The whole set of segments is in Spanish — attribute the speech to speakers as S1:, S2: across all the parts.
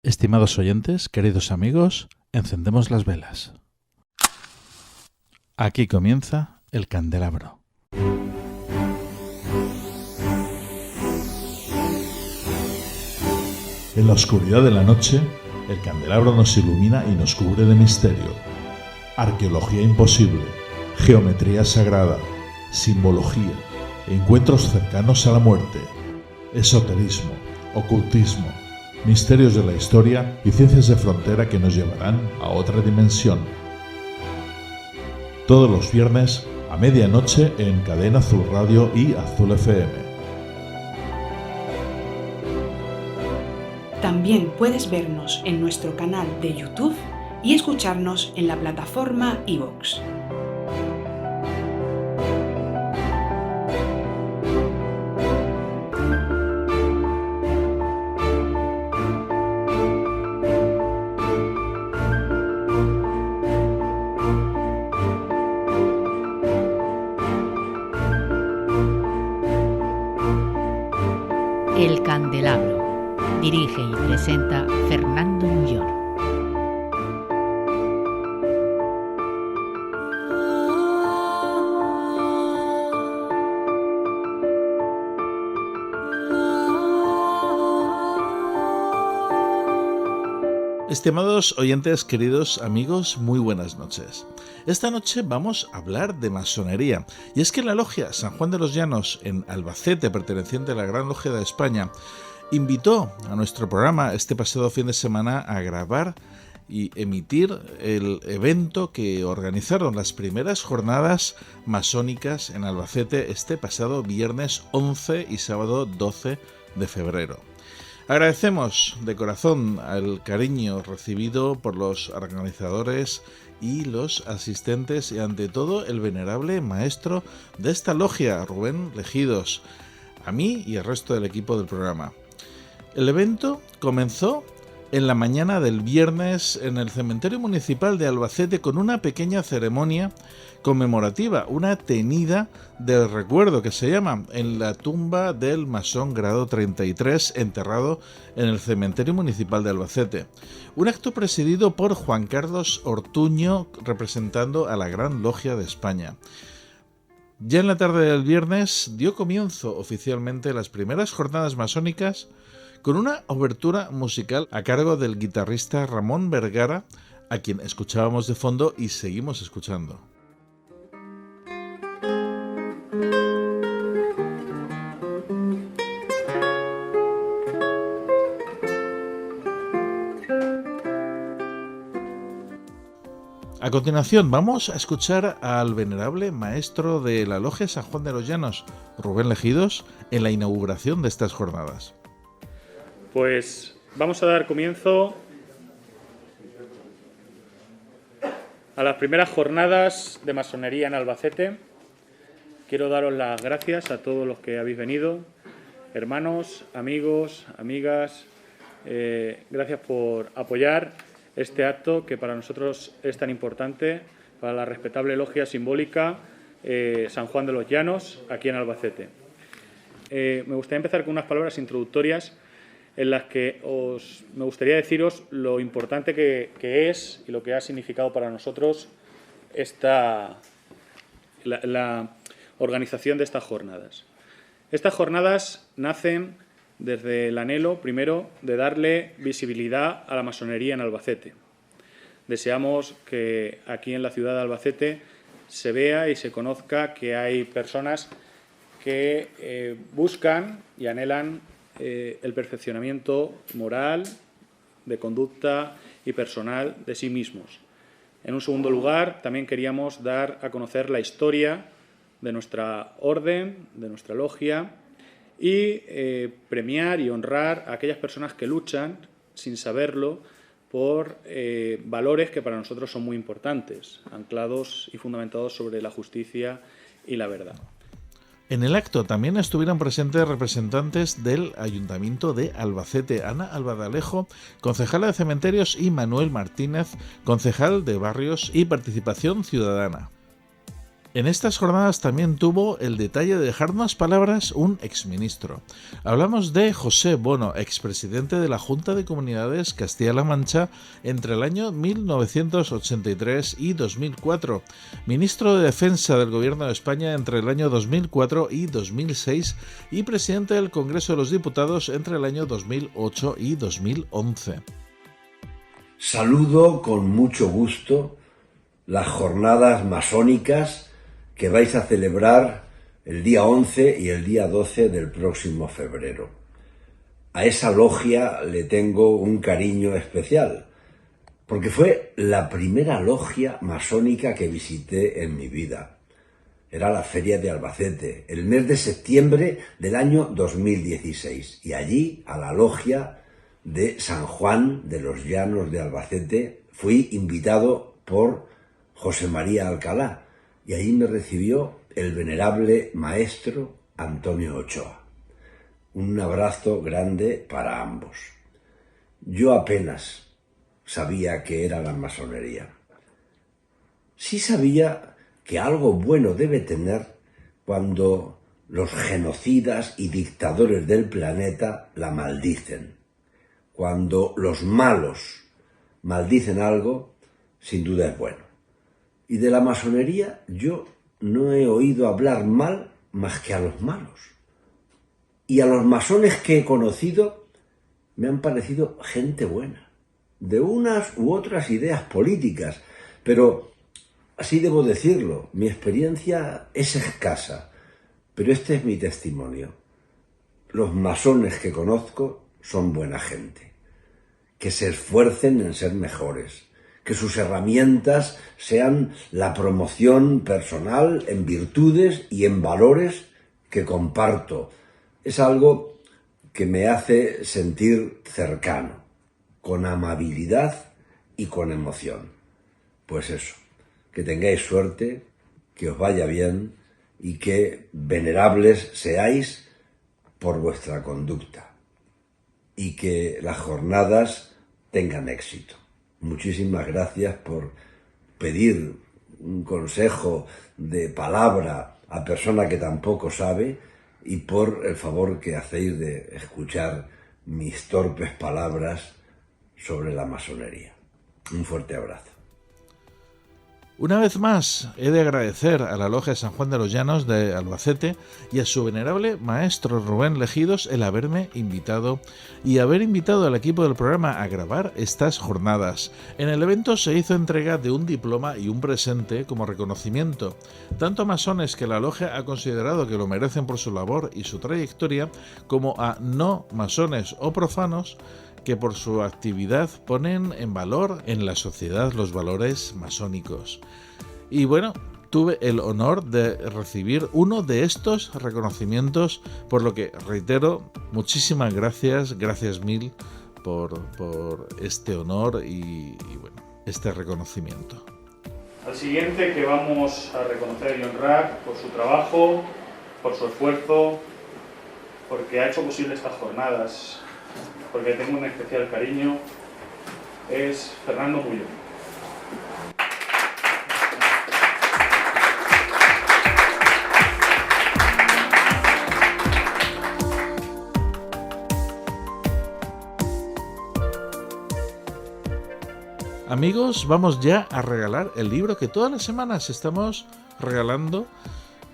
S1: Estimados oyentes, queridos amigos, encendemos las velas. Aquí comienza el candelabro.
S2: En la oscuridad de la noche, el candelabro nos ilumina y nos cubre de misterio. Arqueología imposible, geometría sagrada, simbología, encuentros cercanos a la muerte, esoterismo, ocultismo, misterios de la historia y ciencias de frontera que nos llevarán a otra dimensión. Todos los viernes a medianoche en Cadena Azul Radio y Azul FM.
S3: También puedes vernos en nuestro canal de YouTube y escucharnos en la plataforma iVoox.
S4: El candelabro. Dirige y presenta Fernando Muyor.
S1: Estimados oyentes, queridos amigos, muy buenas noches. Esta noche vamos a hablar de masonería, y es que la logia San Juan de los Llanos en Albacete, perteneciente a la Gran Logia de España, invitó a nuestro programa este pasado fin de semana a grabar y emitir el evento que organizaron las primeras jornadas masónicas en Albacete este pasado viernes 11 y sábado 12 de febrero. Agradecemos de corazón el cariño recibido por los organizadores y los asistentes y ante todo el venerable maestro de esta logia, Rubén Legidos, a mí y al resto del equipo del programa. El evento comenzó en la mañana del viernes en el cementerio municipal de Albacete con una pequeña ceremonia conmemorativa, una tenida del recuerdo que se llama en la tumba del masón grado 33 enterrado en el cementerio municipal de Albacete. Un acto presidido por Juan Carlos Ortuño representando a la Gran Logia de España. Ya en la tarde del viernes dio comienzo oficialmente las primeras jornadas masónicas con una obertura musical a cargo del guitarrista Ramón Vergara, a quien escuchábamos de fondo y seguimos escuchando. A continuación vamos a escuchar al venerable maestro de la Logia San Juan de los Llanos, Rubén Legidos, en la inauguración de estas jornadas.
S5: Pues vamos a dar comienzo a las primeras jornadas de masonería en Albacete. Quiero daros las gracias a todos los que habéis venido, hermanos, amigos, amigas. Gracias por apoyar este acto que para nosotros es tan importante, para la respetable logia simbólica San Juan de los Llanos, aquí en Albacete. Me gustaría empezar con unas palabras introductorias en las que me gustaría deciros lo importante que es y lo que ha significado para nosotros la organización de estas jornadas. Estas jornadas nacen desde el anhelo, primero, de darle visibilidad a la masonería en Albacete. Deseamos que aquí en la ciudad de Albacete se vea y se conozca que hay personas que buscan y anhelan el perfeccionamiento moral, de conducta y personal de sí mismos. En un segundo lugar, también queríamos dar a conocer la historia de nuestra orden, de nuestra logia, y premiar y honrar a aquellas personas que luchan, sin saberlo, por valores que para nosotros son muy importantes, anclados y fundamentados sobre la justicia y la verdad.
S1: En el acto también estuvieron presentes representantes del Ayuntamiento de Albacete, Ana Albadalejo, concejala de Cementerios, y Manuel Martínez, concejal de Barrios y Participación Ciudadana. En estas jornadas también tuvo el detalle de dejar unas palabras un exministro. Hablamos de José Bono, expresidente de la Junta de Comunidades Castilla-La Mancha entre el año 1983 y 2004, ministro de Defensa del Gobierno de España entre el año 2004 y 2006 y presidente del Congreso de los Diputados entre el año 2008 y 2011.
S6: Saludo con mucho gusto las jornadas masónicas que vais a celebrar el día 11 y el día 12 del próximo febrero. A esa logia le tengo un cariño especial, porque fue la primera logia masónica que visité en mi vida. Era la Feria de Albacete, el mes de septiembre del año 2016, y allí, a la logia de San Juan de los Llanos de Albacete, fui invitado por José María Alcalá, y allí me recibió el venerable maestro Antonio Ochoa. Un abrazo grande para ambos. Yo apenas sabía qué era la masonería. Sí sabía que algo bueno debe tener cuando los genocidas y dictadores del planeta la maldicen. Cuando los malos maldicen algo, sin duda es bueno. Y de la masonería yo no he oído hablar mal más que a los malos. Y a los masones que he conocido me han parecido gente buena, de unas u otras ideas políticas, pero así debo decirlo, mi experiencia es escasa, pero este es mi testimonio. Los masones que conozco son buena gente, que se esfuercen en ser mejores, que sus herramientas sean la promoción personal en virtudes y en valores que comparto. Es algo que me hace sentir cercano, con amabilidad y con emoción. Pues eso, que tengáis suerte, que os vaya bien y que venerables seáis por vuestra conducta y que las jornadas tengan éxito. Muchísimas gracias por pedir un consejo de palabra a persona que tampoco sabe y por el favor que hacéis de escuchar mis torpes palabras sobre la masonería. Un fuerte abrazo.
S1: Una vez más, he de agradecer a la Logia de San Juan de los Llanos de Albacete y a su venerable maestro Rubén Legidos el haberme invitado y haber invitado al equipo del programa a grabar estas jornadas. En el evento se hizo entrega de un diploma y un presente como reconocimiento, tanto a masones que la Logia ha considerado que lo merecen por su labor y su trayectoria, como a no masones o profanos que por su actividad ponen en valor en la sociedad los valores masónicos. Y bueno, tuve el honor de recibir uno de estos reconocimientos, por lo que reitero, muchísimas gracias mil por este honor y bueno, este reconocimiento.
S5: Al siguiente que vamos a reconocer y honrar por su trabajo, por su esfuerzo, porque ha hecho posible estas jornadas, porque tengo un especial cariño, es Fernando Muyón.
S1: Amigos, vamos ya a regalar el libro que todas las semanas estamos regalando.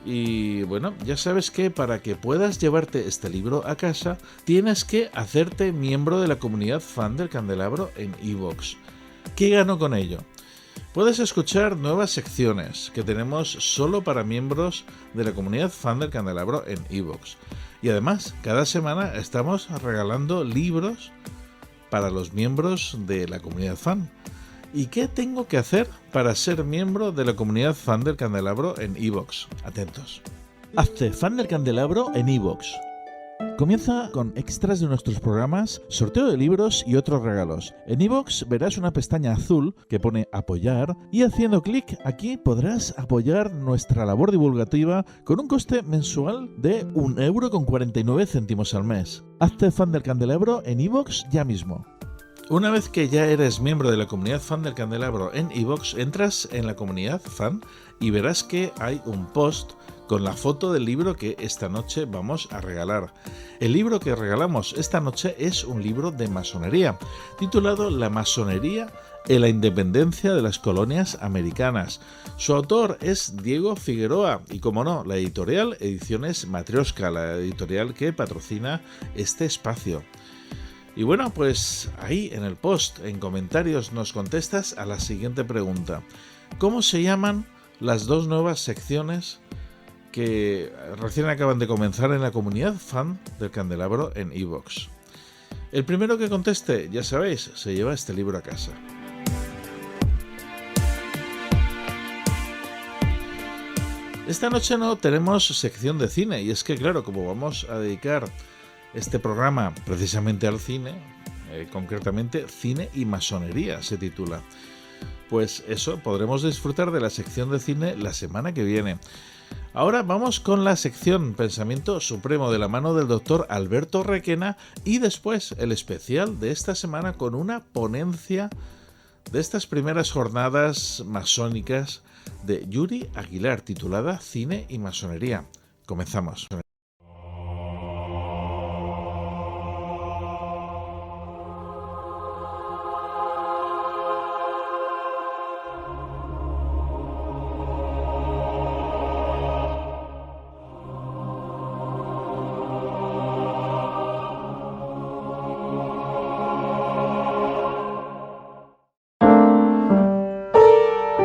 S1: Y bueno, ya sabes que para que puedas llevarte este libro a casa tienes que hacerte miembro de la comunidad fan del Candelabro en iVoox. ¿Qué gano con ello? Puedes escuchar nuevas secciones que tenemos solo para miembros de la comunidad fan del Candelabro en iVoox. Y además, cada semana estamos regalando libros para los miembros de la comunidad fan. ¿Y qué tengo que hacer para ser miembro de la comunidad fan del Candelabro en iVoox? Atentos. Hazte fan del Candelabro en iVoox. Comienza con extras de nuestros programas, sorteo de libros y otros regalos. En iVoox verás una pestaña azul que pone apoyar y haciendo clic aquí podrás apoyar nuestra labor divulgativa con un coste mensual de 1,49 € al mes. Hazte fan del Candelabro en iVoox ya mismo. Una vez que ya eres miembro de la comunidad fan del Candelabro en iVoox, entras en la comunidad fan y verás que hay un post con la foto del libro que esta noche vamos a regalar. El libro que regalamos esta noche es un libro de masonería, titulado La masonería en la independencia de las colonias americanas. Su autor es Diego Figueroa y, como no, la editorial Ediciones Matrioska, la editorial que patrocina este espacio. Y bueno, pues ahí en el post, en comentarios, nos contestas a la siguiente pregunta. ¿Cómo se llaman las dos nuevas secciones que recién acaban de comenzar en la comunidad fan del Candelabro en iVoox? El primero que conteste, ya sabéis, se lleva este libro a casa. Esta noche no tenemos sección de cine, y es que claro, como vamos a dedicar este programa precisamente al cine, concretamente Cine y Masonería se titula, pues eso, podremos disfrutar de la sección de cine la semana que viene. Ahora vamos con la sección Pensamiento Supremo de la mano del doctor Alberto Requena y después el especial de esta semana con una ponencia de estas primeras jornadas masónicas de Yuri Aguilar titulada Cine y Masonería. Comenzamos.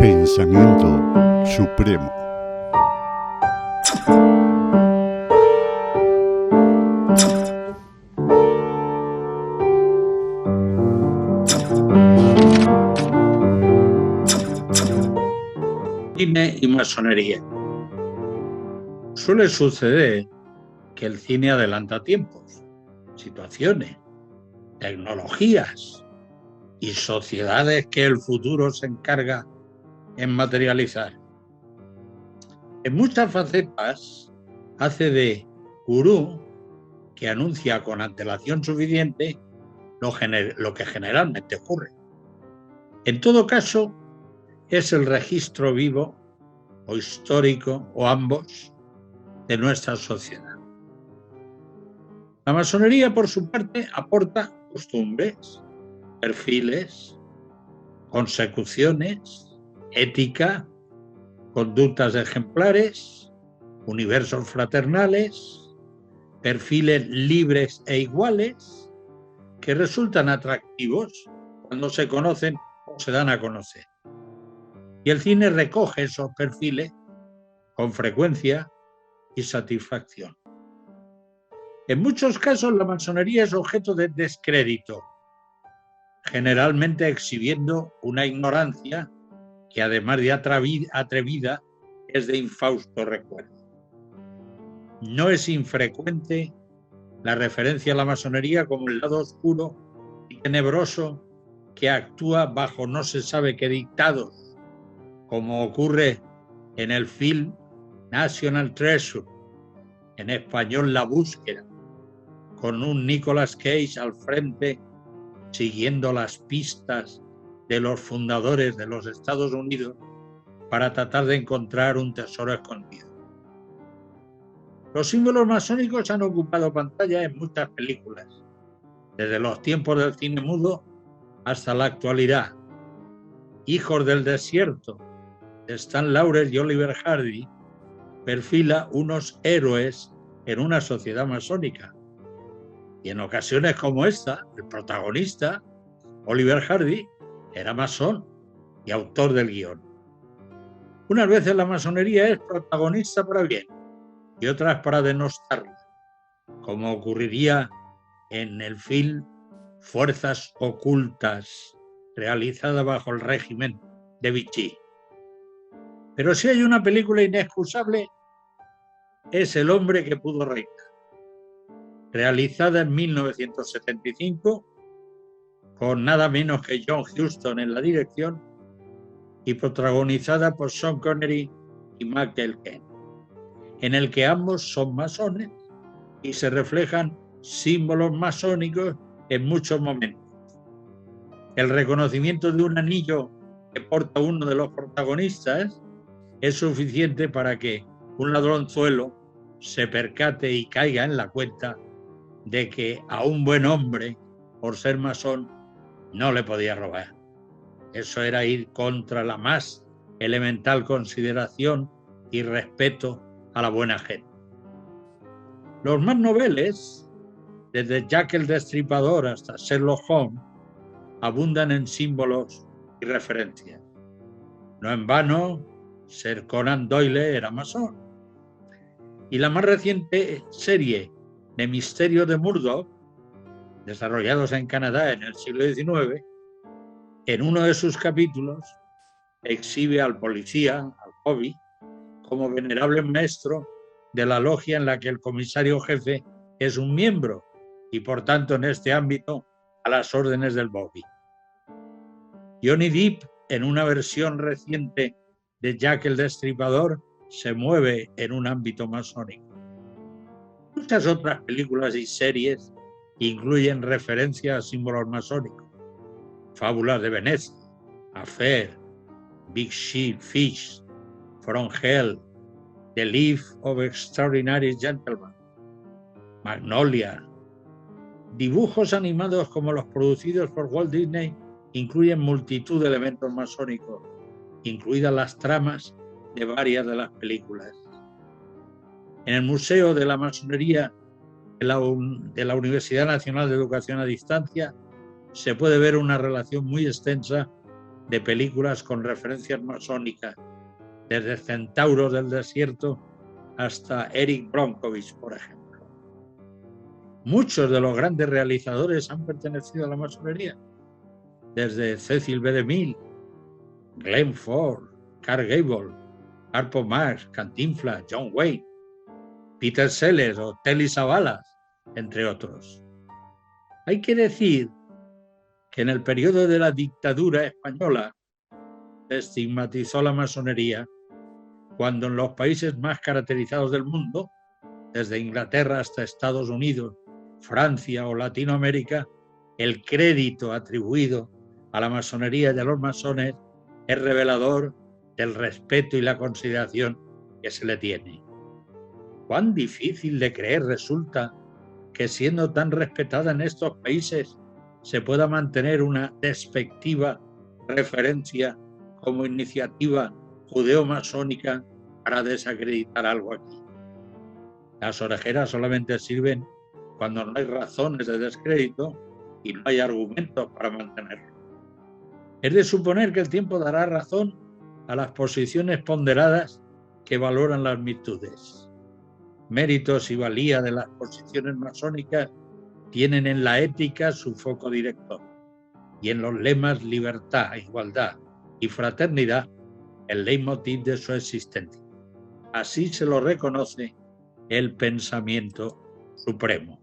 S7: Pensamiento Supremo.
S8: Cine y masonería. Suele suceder que el cine adelanta tiempos, situaciones, tecnologías y sociedades que el futuro se encarga en materializar. En muchas facetas hace de gurú que anuncia con antelación suficiente lo que generalmente ocurre. En todo caso, es el registro vivo o histórico o ambos de nuestra sociedad. La masonería, por su parte, aporta costumbres, perfiles, consecuciones, ética, conductas ejemplares, universos fraternales, perfiles libres e iguales que resultan atractivos cuando se conocen o se dan a conocer. Y el cine recoge esos perfiles con frecuencia y satisfacción. En muchos casos la masonería es objeto de descrédito, generalmente exhibiendo una ignorancia que además de atrevida es de infausto recuerdo. No es infrecuente la referencia a la masonería como el lado oscuro y tenebroso que actúa bajo no se sabe qué dictados, como ocurre en el film National Treasure, en español La Búsqueda, con un Nicolas Cage al frente siguiendo las pistas de los fundadores de los Estados Unidos para tratar de encontrar un tesoro escondido. Los símbolos masónicos han ocupado pantalla en muchas películas, desde los tiempos del cine mudo hasta la actualidad. Hijos del Desierto, de Stan Laurel y Oliver Hardy, perfila unos héroes en una sociedad masónica. Y en ocasiones como esta, el protagonista, Oliver Hardy, era masón y autor del guión. Unas veces la masonería es protagonista para bien y otras para denostarla, como ocurriría en el film Fuerzas Ocultas, realizada bajo el régimen de Vichy. Pero si hay una película inexcusable, es El hombre que pudo reinar, realizada en 1975, con nada menos que John Huston en la dirección y protagonizada por Sean Connery y Michael Caine, en el que ambos son masones y se reflejan símbolos masónicos en muchos momentos. el reconocimiento de un anillo que porta uno de los protagonistas es suficiente para que un ladronzuelo se percate y caiga en la cuenta de que a un buen hombre, por ser masón, no le podía robar. Eso era ir contra la más elemental consideración y respeto a la buena gente. Los más noveles, desde Jack el Destripador hasta Sherlock Holmes, abundan en símbolos y referencias. No en vano, Sir Conan Doyle era masón. Y la más reciente serie de Misterios de Murdoch, desarrollados en Canadá en el siglo XIX, en uno de sus capítulos exhibe al policía, al Bobby, como venerable maestro de la logia en la que el comisario jefe es un miembro y por tanto en este ámbito a las órdenes del Bobby. Johnny Depp, en una versión reciente de Jack el Destripador, se mueve en un ámbito masónico. Muchas otras películas y series incluyen referencias a símbolos masónicos. Fábulas de Venecia, Affair, Big Ship Fish, From Hell, The Life of Extraordinary Gentleman, Magnolia. Dibujos animados como los producidos por Walt Disney incluyen multitud de elementos masónicos, incluidas las tramas de varias de las películas. En el Museo de la Masonería de la Universidad Nacional de Educación a Distancia se puede ver una relación muy extensa de películas con referencias masónicas, desde Centauros del Desierto hasta Eric Bronkovich, por ejemplo. Muchos de los grandes realizadores han pertenecido a la masonería, desde Cecil B. DeMille, Glenn Ford, Clark Gable, Harpo Marx, Cantinflas, John Wayne, Peter Sellers o Telly Savalas, entre otros. Hay que decir que en el periodo de la dictadura española se estigmatizó la masonería cuando en los países más caracterizados del mundo, desde Inglaterra hasta Estados Unidos, Francia o Latinoamérica, el crédito atribuido a la masonería y a los masones es revelador del respeto y la consideración que se le tiene. ¿Cuán difícil de creer resulta que, siendo tan respetada en estos países, se pueda mantener una despectiva referencia como iniciativa judeo-masónica para desacreditar algo aquí? Las orejeras solamente sirven cuando no hay razones de descrédito y no hay argumentos para mantenerlo. Es de suponer que el tiempo dará razón a las posiciones ponderadas que valoran las virtudes. Méritos y valía de las posiciones masónicas tienen en la ética su foco director y en los lemas libertad, igualdad y fraternidad el leitmotiv de su existencia. Así se lo reconoce el pensamiento supremo.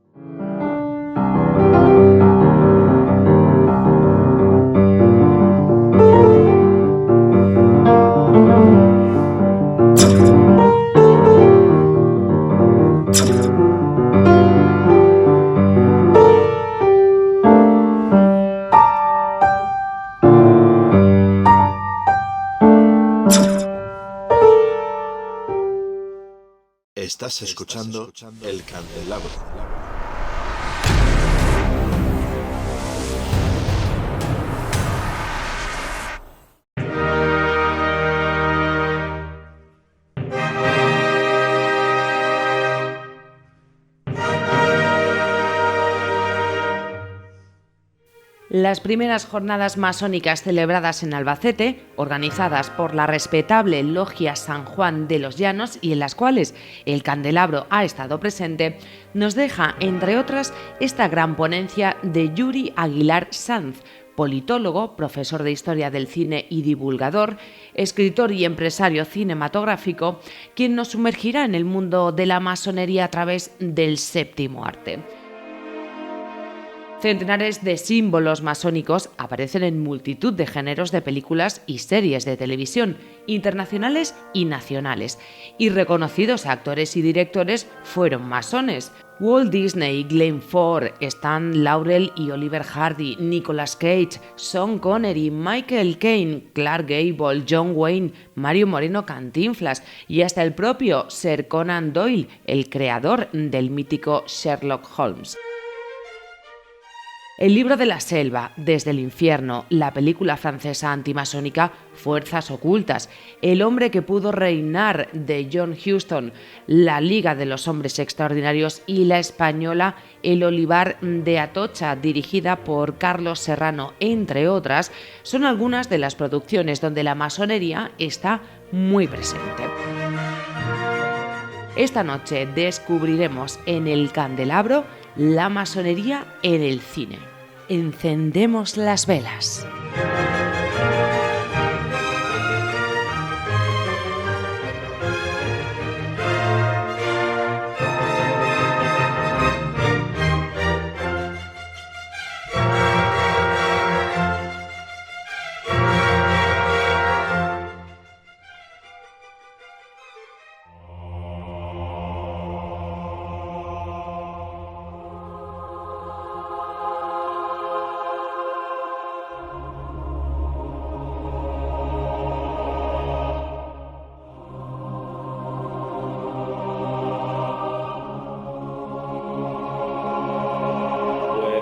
S1: Estás escuchando El Candelabro.
S3: Las primeras jornadas masónicas celebradas en Albacete, organizadas por la respetable Logia San Juan de los Llanos y en las cuales el Candelabro ha estado presente, nos deja, entre otras, esta gran ponencia de Yuri Aguilar Sanz, politólogo, profesor de Historia del Cine y divulgador, escritor y empresario cinematográfico, quien nos sumergirá en el mundo de la masonería a través del séptimo arte. Centenares de símbolos masónicos aparecen en multitud de géneros de películas y series de televisión, internacionales y nacionales, y reconocidos actores y directores fueron masones. Walt Disney, Glenn Ford, Stan Laurel y Oliver Hardy, Nicolas Cage, Sean Connery, Michael Caine, Clark Gable, John Wayne, Mario Moreno Cantinflas y hasta el propio Sir Conan Doyle, el creador del mítico Sherlock Holmes. El libro de la selva, Desde el infierno, la película francesa antimasónica Fuerzas ocultas, El hombre que pudo reinar de John Huston, La Liga de los Hombres Extraordinarios y la española El olivar de Atocha, dirigida por Carlos Serrano, entre otras, son algunas de las producciones donde la masonería está muy presente. Esta noche descubriremos en El Candelabro la masonería en el cine. Encendemos las velas.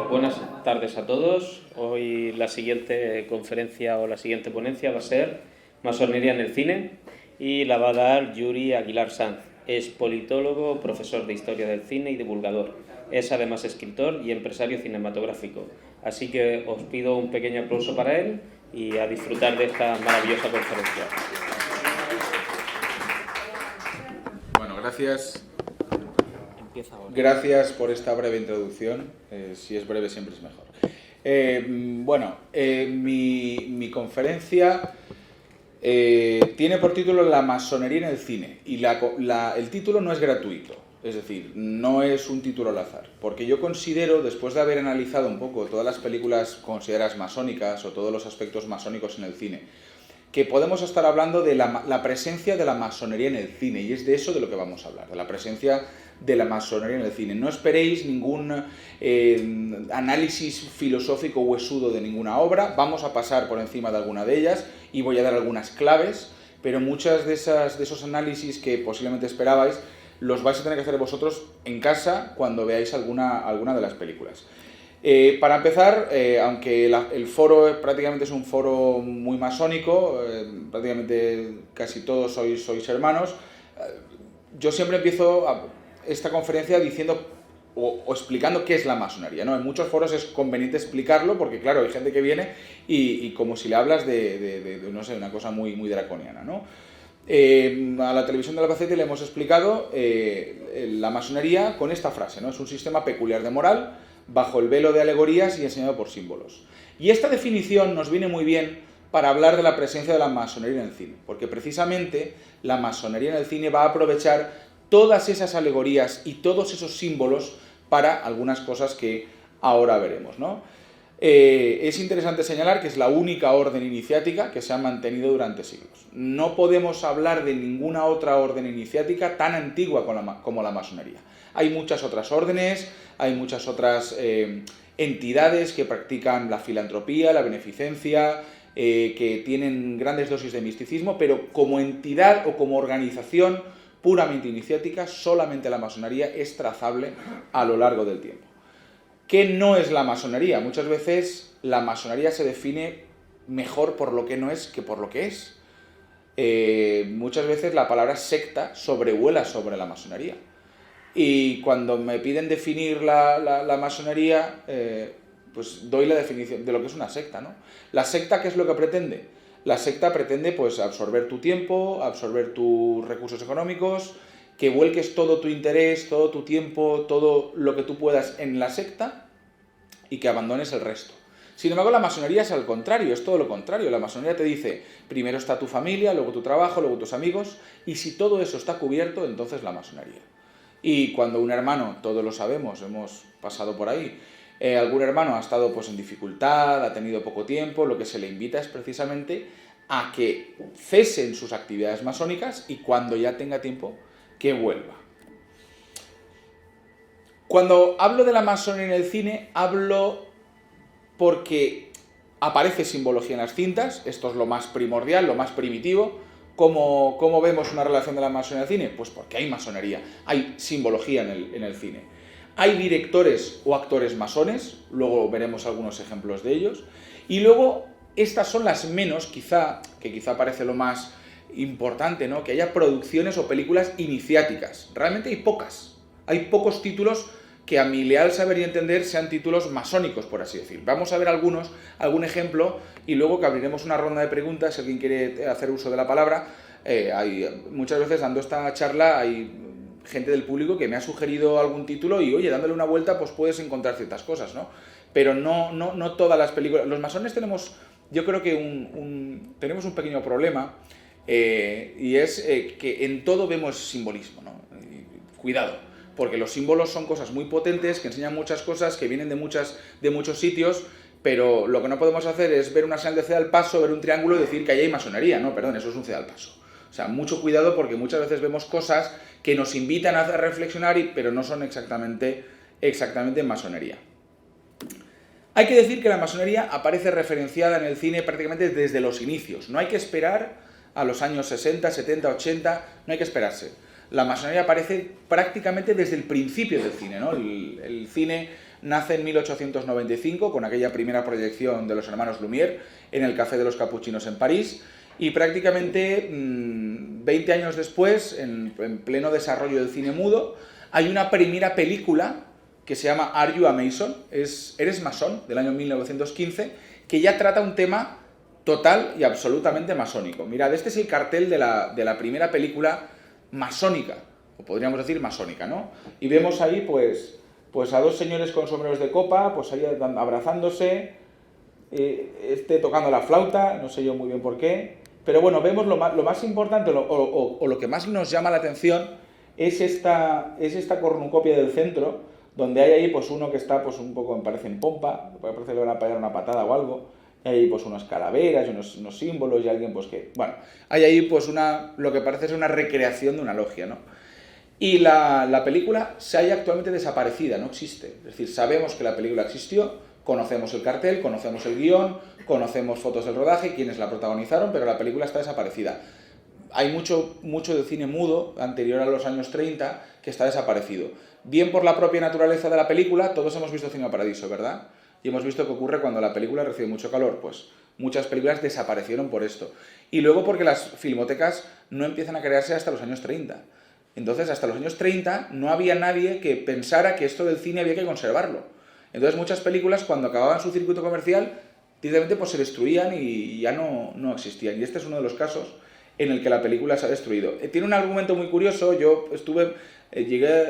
S9: Buenas tardes a todos. Hoy la siguiente conferencia o la siguiente ponencia va a ser Masonería en el cine y la va a dar Yuri Aguilar Sanz. Es politólogo, profesor de Historia del Cine y divulgador. Es además escritor y empresario cinematográfico. Así que os pido un pequeño aplauso para él y a disfrutar de esta maravillosa conferencia.
S10: Bueno, gracias. Gracias por esta breve introducción. Si es breve siempre es mejor. Mi conferencia tiene por título La masonería en el cine y el título no es gratuito, es decir, no es un título al azar, porque yo considero, después de haber analizado un poco todas las películas consideradas masónicas o todos los aspectos masónicos en el cine, que podemos estar hablando de la presencia de la masonería en el cine, y es de eso de lo que vamos a hablar, de la presencia de la masonería en el cine. No esperéis ningún análisis filosófico huesudo de ninguna obra, vamos a pasar por encima de alguna de ellas y voy a dar algunas claves, pero muchas de esos análisis que posiblemente esperabais los vais a tener que hacer vosotros en casa cuando veáis alguna de las películas. Para empezar, aunque el foro prácticamente es un foro muy masónico, prácticamente casi todos sois hermanos, yo siempre empiezo esta conferencia diciendo o explicando qué es la masonería, ¿no? En muchos foros es conveniente explicarlo porque, claro, hay gente que viene y como si le hablas de no sé, una cosa muy, muy draconiana, ¿no? A la televisión de Albacete le hemos explicado la masonería con esta frase, ¿no? Es un sistema peculiar de moral bajo el velo de alegorías y enseñado por símbolos. Y esta definición nos viene muy bien para hablar de la presencia de la masonería en el cine, porque precisamente la masonería en el cine va a aprovechar todas esas alegorías y todos esos símbolos para algunas cosas que ahora veremos, ¿no? Es interesante señalar que es la única orden iniciática que se ha mantenido durante siglos. No podemos hablar de ninguna otra orden iniciática tan antigua como la masonería. Hay muchas otras órdenes, hay muchas otras entidades que practican la filantropía, la beneficencia, que tienen grandes dosis de misticismo, pero como entidad o como organización puramente iniciática, solamente la masonería es trazable a lo largo del tiempo. ¿Qué no es la masonería? Muchas veces la masonería se define mejor por lo que no es que por lo que es. Muchas veces la palabra secta sobrevuela sobre la masonería. Y cuando me piden definir la masonería, pues doy la definición de lo que es una secta, ¿no? La secta, ¿qué es lo que pretende? La secta pretende pues absorber tu tiempo, absorber tus recursos económicos, que vuelques todo tu interés, todo tu tiempo, todo lo que tú puedas en la secta y que abandones el resto. Sin embargo, la masonería es al contrario, es todo lo contrario. La masonería te dice, primero está tu familia, luego tu trabajo, luego tus amigos, y si todo eso está cubierto, entonces la masonería. Y cuando un hermano, todos lo sabemos, hemos pasado por ahí, algún hermano ha estado pues en dificultad, ha tenido poco tiempo, lo que se le invita es precisamente a que cesen sus actividades masónicas y cuando ya tenga tiempo, que vuelva. Cuando hablo de la masonería en el cine, hablo porque aparece simbología en las cintas, esto es lo más primordial, lo más primitivo. ¿Cómo vemos una relación de la masonería en el cine? Pues porque hay masonería, hay simbología en el cine. Hay directores o actores masones, luego veremos algunos ejemplos de ellos, y luego estas son las menos, que quizá parece lo más importante, ¿no? Que haya producciones o películas iniciáticas. Realmente hay pocas, hay pocos títulos que a mi leal saber y entender sean títulos masónicos, por así decir. Vamos a ver algún ejemplo, y luego que abriremos una ronda de preguntas, si alguien quiere hacer uso de la palabra. Muchas veces dando esta charla hay gente del público que me ha sugerido algún título y, oye, dándole una vuelta, pues puedes encontrar ciertas cosas, ¿no? Pero no todas las películas. Los masones tenemos, yo creo que tenemos un pequeño problema, y es que en todo vemos simbolismo, ¿no? Cuidado. Porque los símbolos son cosas muy potentes, que enseñan muchas cosas, que vienen de muchos sitios, pero lo que no podemos hacer es ver una señal de ceda al paso, ver un triángulo y decir que ahí hay masonería. No, perdón, eso es un ceda al paso. O sea, mucho cuidado, porque muchas veces vemos cosas que nos invitan a reflexionar, pero no son exactamente masonería. Hay que decir que la masonería aparece referenciada en el cine prácticamente desde los inicios. No hay que esperar a los años 60, 70, 80, no hay que esperarse. La masonería aparece prácticamente desde el principio del cine, ¿no? El cine nace en 1895 con aquella primera proyección de los hermanos Lumière en el Café de los Capuchinos en París, y prácticamente 20 años después, en pleno desarrollo del cine mudo, hay una primera película que se llama Are You a Mason? ¿Eres masón?, del año 1915, que ya trata un tema total y absolutamente masónico. Mirad, este es el cartel de la primera película masónica, o podríamos decir masónica, ¿no? Y vemos ahí pues a dos señores con sombreros de copa, pues ahí abrazándose, tocando la flauta, no sé yo muy bien por qué, pero bueno, vemos lo más importante, o lo que más nos llama la atención es esta cornucopia del centro, donde hay ahí pues uno que está pues un poco, me parece, en pompa, parece que le van a pegar una patada o algo. Hay ahí pues unas calaveras y unos símbolos, y alguien pues que... Bueno, hay ahí pues lo que parece ser una recreación de una logia, ¿no? Y la película se halla actualmente desaparecida, no existe. Es decir, sabemos que la película existió, conocemos el cartel, conocemos el guión, conocemos fotos del rodaje, quienes la protagonizaron, pero la película está desaparecida. Hay mucho de cine mudo anterior a los años 30 que está desaparecido. Bien por la propia naturaleza de la película, todos hemos visto Cinema Paradiso, ¿verdad? Y hemos visto qué ocurre cuando la película recibe mucho calor. Pues muchas películas desaparecieron por esto. Y luego porque las filmotecas no empiezan a crearse hasta los años 30. Entonces, hasta los años 30 no había nadie que pensara que esto del cine había que conservarlo. Entonces, muchas películas, cuando acababan su circuito comercial, directamente pues se destruían y ya no existían. Y este es uno de los casos en el que la película se ha destruido. Tiene un argumento muy curioso. Yo llegué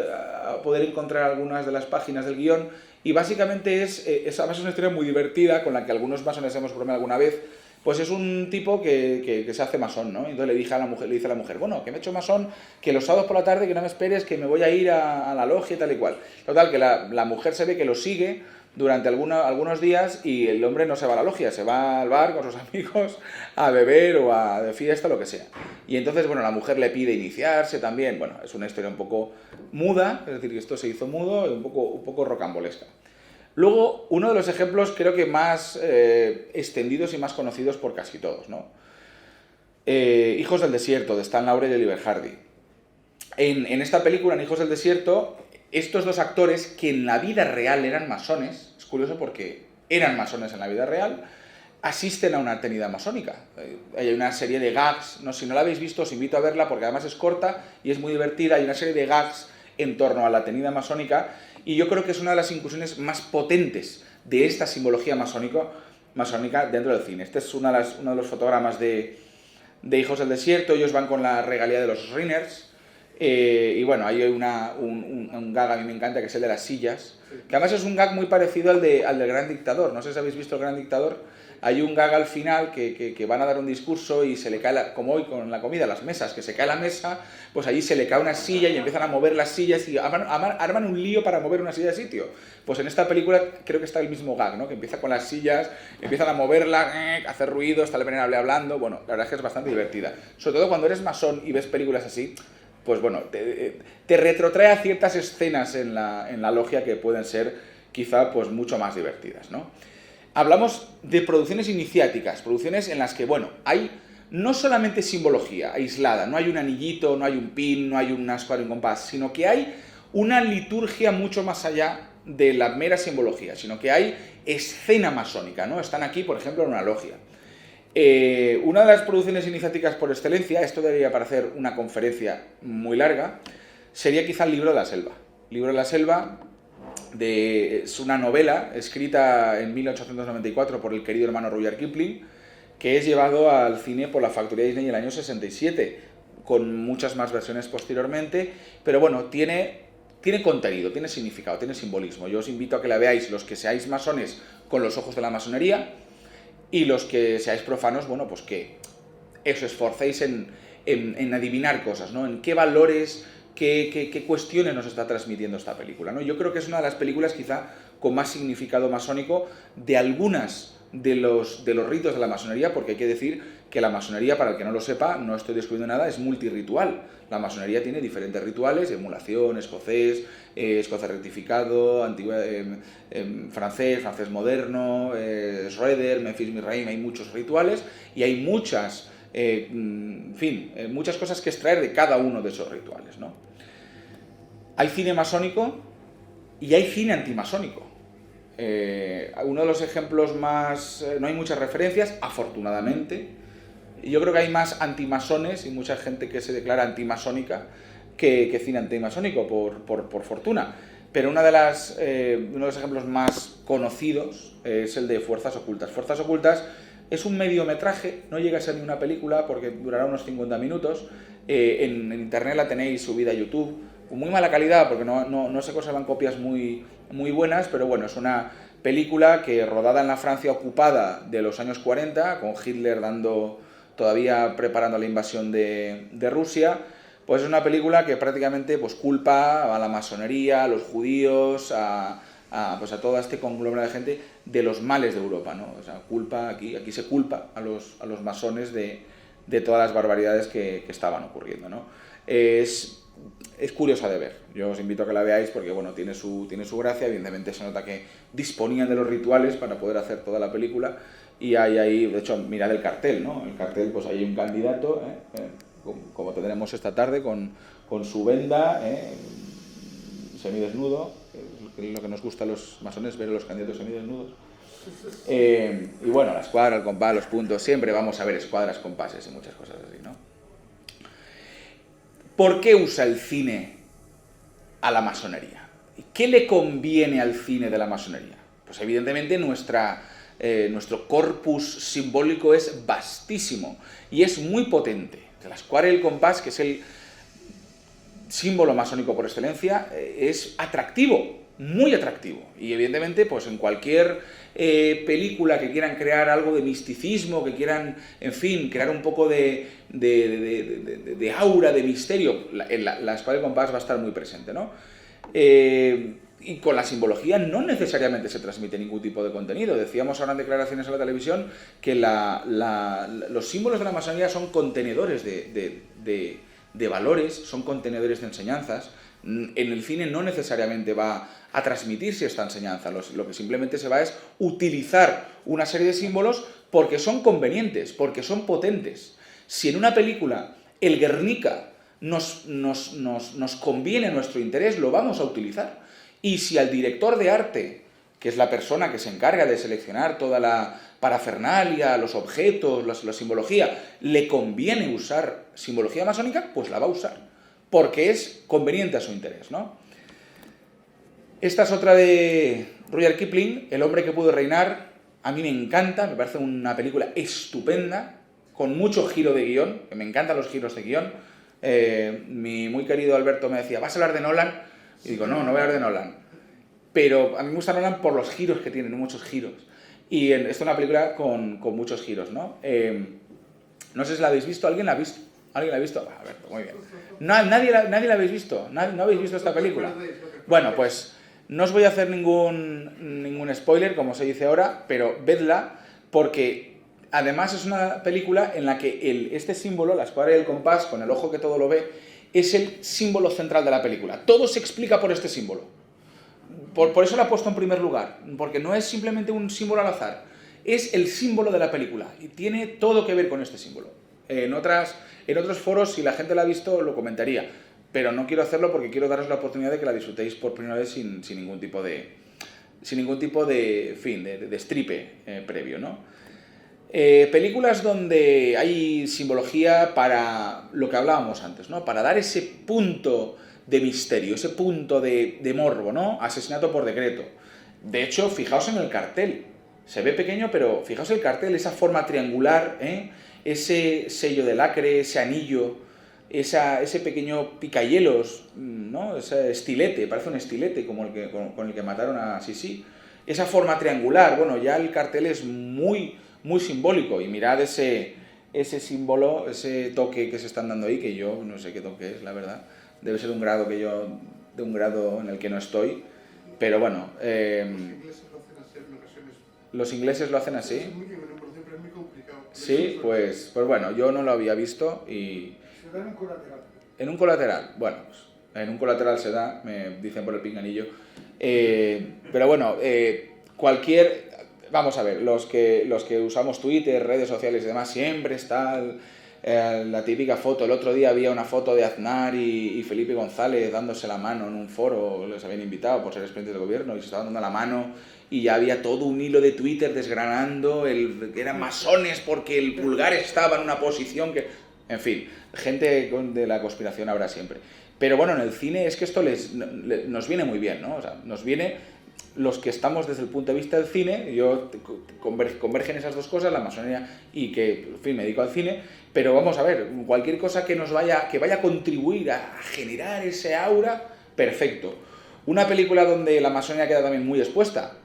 S10: a poder encontrar algunas de las páginas del guión, y básicamente es una historia muy divertida con la que algunos masones hemos bromeado alguna vez. Pues es un tipo que se hace masón, ¿no? Entonces le dice a la mujer, bueno, que me he hecho masón, que los sábados por la tarde que no me esperes, que me voy a ir a la logia y tal y cual. Total, que la mujer se ve que lo sigue durante algunos días, y el hombre no se va a la logia, se va al bar con sus amigos a beber o de fiesta, lo que sea. Y entonces, bueno, la mujer le pide iniciarse también. Bueno, es una historia un poco muda, es decir, que esto se hizo mudo, un poco rocambolesca. Luego, uno de los ejemplos creo que más extendidos y más conocidos por casi todos, ¿no? Hijos del Desierto, de Stan Laurel y Oliver Hardy. En esta película, en Hijos del Desierto, estos dos actores, que en la vida real eran masones, es curioso porque eran masones en la vida real, asisten a una tenida masónica. Hay una serie de gags, no, si no la habéis visto os invito a verla porque además es corta y es muy divertida. Hay una serie de gags en torno a la tenida masónica, y yo creo que es una de las incursiones más potentes de esta simbología masónica dentro del cine. Este es uno de los fotogramas de Hijos del Desierto. Ellos van con la regalía de los Rinners, y bueno, hay un gag a mí me encanta, que es el de las sillas, que además es un gag muy parecido al del Gran Dictador. No sé si habéis visto El Gran Dictador. hay un gag al final que van a dar un discurso y se le cae, como hoy con la comida, las mesas, que se cae la mesa, pues allí se le cae una silla y empiezan a mover las sillas y arman un lío para mover una silla de sitio. Pues en esta película creo que está el mismo gag, ¿no? Que empieza con las sillas, empiezan a moverla, hacer ruido, está el venerable hablando. Bueno, la verdad es que es bastante divertida. Sobre todo cuando eres masón y ves películas así, pues bueno, te retrotrae a ciertas escenas en la logia que pueden ser quizá pues mucho más divertidas, ¿no? Hablamos de producciones iniciáticas, producciones en las que, bueno, hay no solamente simbología aislada, no hay un anillito, no hay un pin, no hay una escuadra y un compás, sino que hay una liturgia mucho más allá de la mera simbología, sino que hay escena masónica, ¿no? Están aquí, por ejemplo, en una logia. Una de las producciones iniciáticas por excelencia, esto debería parecer una conferencia muy larga, sería quizá el Libro de la Selva. El Libro de la Selva es una novela escrita en 1894 por el querido hermano Rudyard Kipling, que es llevado al cine por la Factoría Disney en el año 67, con muchas más versiones posteriormente, pero bueno, tiene contenido, tiene significado, tiene simbolismo. Yo os invito a que la veáis, los que seáis masones, con los ojos de la masonería, y los que seáis profanos, bueno, pues que os esforcéis en adivinar cosas, ¿no? En qué valores, qué cuestiones nos está transmitiendo esta película, ¿no? Yo creo que es una de las películas quizá con más significado masónico de algunas de los ritos de la masonería, porque hay que decir que la masonería, para el que no lo sepa, no estoy descubriendo nada, es multirritual. La masonería tiene diferentes rituales: emulación, escocés rectificado, francés moderno, Schroeder, Memphis Misraim. Hay muchos rituales y hay muchas, muchas cosas que extraer de cada uno de esos rituales, ¿no? Hay cine masónico y hay cine antimasónico. Uno de los ejemplos más... no hay muchas referencias, afortunadamente. Yo creo que hay más antimasones y mucha gente que se declara antimasónica que cine antimasónico, por fortuna. Pero uno de los ejemplos más conocidos es el de Fuerzas Ocultas. Fuerzas Ocultas es un mediometraje, no llega a ser ni una película porque durará unos 50 minutos. En internet la tenéis subida a YouTube, con muy mala calidad porque no se conservan copias muy buenas, pero bueno, es una película que rodada en la Francia ocupada de los años 40, con Hitler todavía preparando la invasión de Rusia. Pues es una película que prácticamente pues culpa a la masonería, a los judíos, a todo este conglomerado de gente de los males de Europa, ¿no? O sea, aquí se culpa a los masones de todas las barbaridades que estaban ocurriendo, ¿no? Es curiosa de ver. Yo os invito a que la veáis porque, bueno, tiene su gracia. Evidentemente se nota que disponían de los rituales para poder hacer toda la película. Y hay ahí, de hecho, mirad el cartel, ¿no? El cartel, pues hay un candidato, como tendremos esta tarde, con su venda, semidesnudo, que es lo que nos gusta a los masones, ver a los candidatos semidesnudos. Y bueno, la escuadra, el compás, los puntos, siempre vamos a ver escuadras, compases y muchas cosas así, ¿no? ¿Por qué usa el cine a la masonería? ¿Qué le conviene al cine de la masonería? Pues evidentemente nuestro corpus simbólico es vastísimo y es muy potente. La escuadra y el compás, que es el símbolo masónico por excelencia, es atractivo, muy atractivo. Y evidentemente, pues en cualquier película que quieran crear algo de misticismo, que quieran, en fin, crear un poco de aura, de misterio, la escuadra y el compás va a estar muy presente, ¿no? Y con la simbología no necesariamente se transmite ningún tipo de contenido. Decíamos ahora en declaraciones a la televisión que los símbolos de la masonería son contenedores de valores, son contenedores de enseñanzas. En el cine no necesariamente va a transmitirse esta enseñanza, lo que simplemente se va es utilizar una serie de símbolos porque son convenientes, porque son potentes. Si en una película el Guernica nos conviene a nuestro interés, lo vamos a utilizar. Y si al director de arte, que es la persona que se encarga de seleccionar toda la parafernalia, los objetos, la simbología, le conviene usar simbología masónica, pues la va a usar, porque es conveniente a su interés, ¿no? Esta es otra de Rudyard Kipling, El hombre que pudo reinar. A mí me encanta, me parece una película estupenda, con mucho giro de guión, que me encantan los giros de guión. Mi muy querido Alberto me decía, ¿vas a hablar de Nolan? Y digo, no voy a hablar de Nolan. Pero a mí me gusta Nolan por los giros que tiene, muchos giros. Y esto es una película con muchos giros, ¿no? No sé si la habéis visto. ¿Alguien la ha visto? ¿Alguien la ha visto? A ver, muy bien. ¿Nadie la habéis visto? ¿No habéis visto esta película? Bueno, pues no os voy a hacer ningún spoiler, como se dice ahora, pero vedla, porque además es una película en la que este símbolo, la escuadra y el compás, con el ojo que todo lo ve, es el símbolo central de la película. Todo se explica por este símbolo. Por eso la he puesto en primer lugar, porque no es simplemente un símbolo al azar, es el símbolo de la película y tiene todo que ver con este símbolo. En otros foros, si la gente la ha visto, lo comentaría, pero no quiero hacerlo porque quiero daros la oportunidad de que la disfrutéis por primera vez sin ningún tipo de stripe previo, ¿no? Películas donde hay simbología para lo que hablábamos antes, ¿no? Para dar ese punto de misterio, ese punto de morbo, ¿no? Asesinato por decreto. De hecho, fijaos en el cartel. Se ve pequeño, pero fijaos el cartel, esa forma triangular, ese sello de lacre, ese anillo, ese pequeño picahielos, ¿no? Ese estilete, parece un estilete como con el que mataron a Sisi. Esa forma triangular, bueno, ya el cartel es muy, muy simbólico. Y mirad ese símbolo, ese toque que se están dando ahí, que yo no sé qué toque es, la verdad. Debe ser de un grado en el que no estoy, pero bueno. Los ingleses lo hacen así. Sí, pues bueno, yo no lo había visto y...
S11: Se da en un colateral.
S10: En un colateral, bueno, pues en un colateral se da, me dicen por el pinganillo. Pero bueno, vamos a ver, los que usamos Twitter, redes sociales y demás, siempre está la típica foto. El otro día había una foto de Aznar y Felipe González dándose la mano en un foro, les habían invitado por ser expresidentes del gobierno y se estaban dando la mano. Y ya había todo un hilo de Twitter desgranando que eran masones porque el pulgar estaba en una posición que... En fin, gente de la conspiración habrá siempre. Pero bueno, en el cine es que esto nos viene muy bien, ¿no? O sea, nos viene los que estamos desde el punto de vista del cine, yo convergen esas dos cosas, la masonería y que, en fin, me dedico al cine, pero vamos a ver, cualquier cosa que vaya a contribuir a generar ese aura, perfecto. Una película donde la masonería queda también muy expuesta,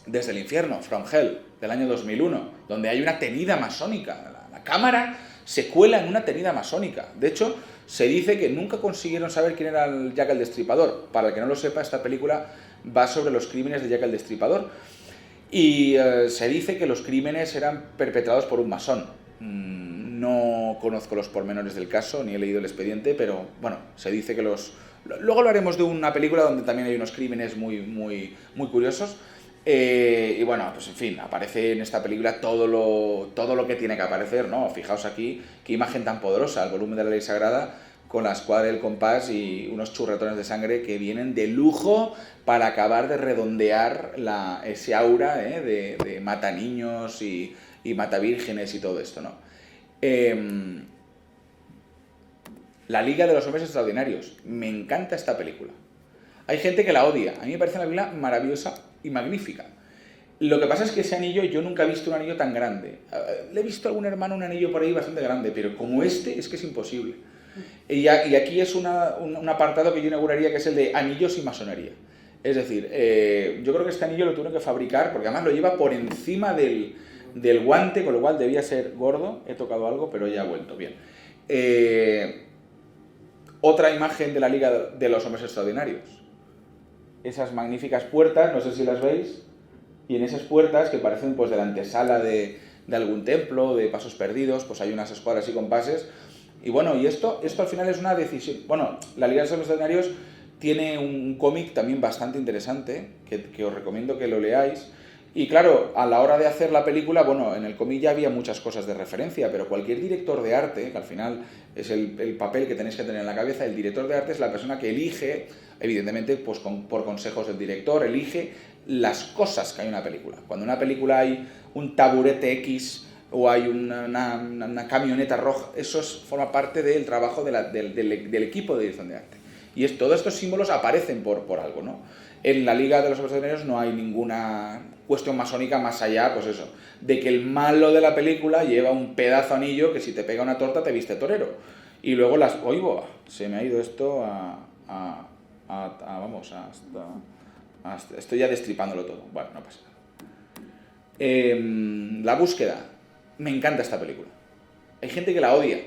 S10: Desde el infierno, From Hell, del año 2001, donde hay una tenida masónica. La cámara se cuela en una tenida masónica. De hecho, se dice que nunca consiguieron saber quién era Jack el Destripador. Para el que no lo sepa, esta película va sobre los crímenes de Jack el Destripador. Y se dice que los crímenes eran perpetrados por un masón. No conozco los pormenores del caso, ni he leído el expediente, pero bueno, se dice que Luego hablaremos de una película donde también hay unos crímenes muy, muy, muy curiosos. Y bueno, pues en fin, aparece en esta película todo lo que tiene que aparecer, ¿no? Fijaos aquí, qué imagen tan poderosa, el volumen de la ley sagrada, con la escuadra del compás y unos churretones de sangre que vienen de lujo para acabar de redondear ese aura de mata niños y mata vírgenes y todo esto, ¿no? La Liga de los Hombres Extraordinarios. Me encanta esta película. Hay gente que la odia. A mí me parece una película maravillosa y magnífica. Lo que pasa es que ese anillo, yo nunca he visto un anillo tan grande. Le he visto a algún hermano un anillo por ahí bastante grande, pero como este es que es imposible. Y aquí es un apartado que yo inauguraría, que es el de anillos y masonería. Es decir, yo creo que este anillo lo tuvieron que fabricar, porque además lo lleva por encima del guante, con lo cual debía ser gordo. He tocado algo, pero ya ha vuelto. Bien. Otra imagen de la Liga de los Hombres Extraordinarios. Esas magníficas puertas, no sé si las veis, y en esas puertas que parecen pues de la antesala de algún templo, de pasos perdidos, pues hay unas escuadras y compases. Y bueno, y esto al final es una decisión. Bueno, la Liga de los Extraordinarios tiene un cómic también bastante interesante, que os recomiendo que lo leáis. Y claro, a la hora de hacer la película, bueno, en el cómic ya había muchas cosas de referencia, pero cualquier director de arte, que al final es el papel que tenéis que tener en la cabeza, el director de arte es la persona que elige, evidentemente pues por consejos del director, elige las cosas que hay en una película. Cuando en una película hay un taburete X o hay una camioneta roja, eso forma parte del trabajo del equipo de dirección de arte. Y todos estos símbolos aparecen por algo, ¿no? En la Liga de los Hombres Extraordinarios no hay ninguna cuestión masónica más allá, pues eso, de que el malo de la película lleva un pedazo anillo que si te pega una torta te viste torero. Y luego ¡Oigo! Se me ha ido esto estoy ya destripándolo todo. Bueno, no pasa nada. La búsqueda. Me encanta esta película. Hay gente que la odia.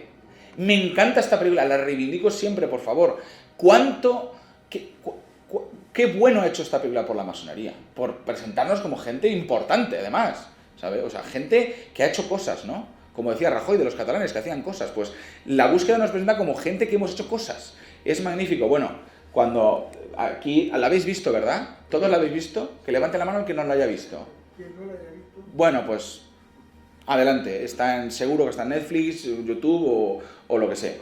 S10: Me encanta esta película, la reivindico siempre, por favor. Qué bueno ha hecho esta película por la masonería, por presentarnos como gente importante, además, ¿sabes? O sea, gente que ha hecho cosas, ¿no? Como decía Rajoy de los catalanes, que hacían cosas. Pues la búsqueda nos presenta como gente que hemos hecho cosas. Es magnífico. Bueno, cuando aquí la habéis visto, ¿verdad? ¿Todos la habéis visto? Que levante la mano el que no la haya visto. Bueno, pues adelante. Seguro que está en Netflix, YouTube o lo que sea.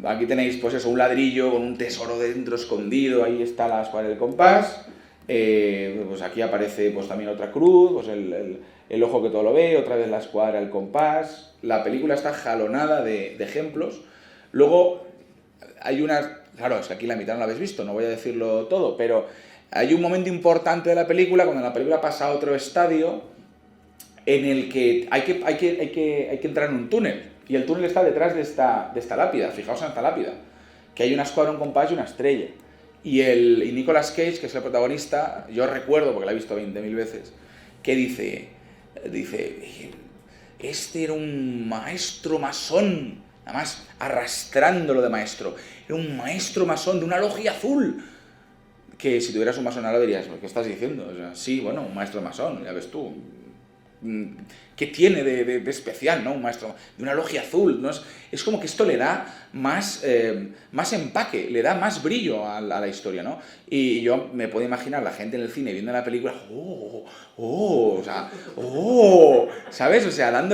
S10: Aquí tenéis, pues eso, un ladrillo con un tesoro dentro escondido. Ahí está la escuadra del compás. Pues aquí aparece pues también otra cruz, pues el ojo que todo lo ve, otra vez la escuadra, el compás. La película está jalonada de ejemplos. Luego hay unas... Claro, es que aquí la mitad no la habéis visto, no voy a decirlo todo, pero hay un momento importante de la película, cuando la película pasa a otro estadio, en el que hay que entrar en un túnel. Y el túnel está detrás de esta lápida. Fijaos en esta lápida, que hay una escuadra, un compás y una estrella. Y Nicolas Cage, que es el protagonista, yo recuerdo, porque la he visto 20.000 veces, que dice, este era un maestro masón, además arrastrándolo de maestro, era un maestro masón de una logia azul, que si tuvieras un masón ahora dirías, ¿qué estás diciendo? O sea, sí, bueno, un maestro masón, ya ves tú. ¿Qué tiene de especial, ¿no? Un maestro de una logia azul, ¿no? Es como que esto le da más empaque, le da más brillo a la historia, ¿no? Y yo me puedo imaginar la gente en el cine viendo la película, ¿sabes? O sea,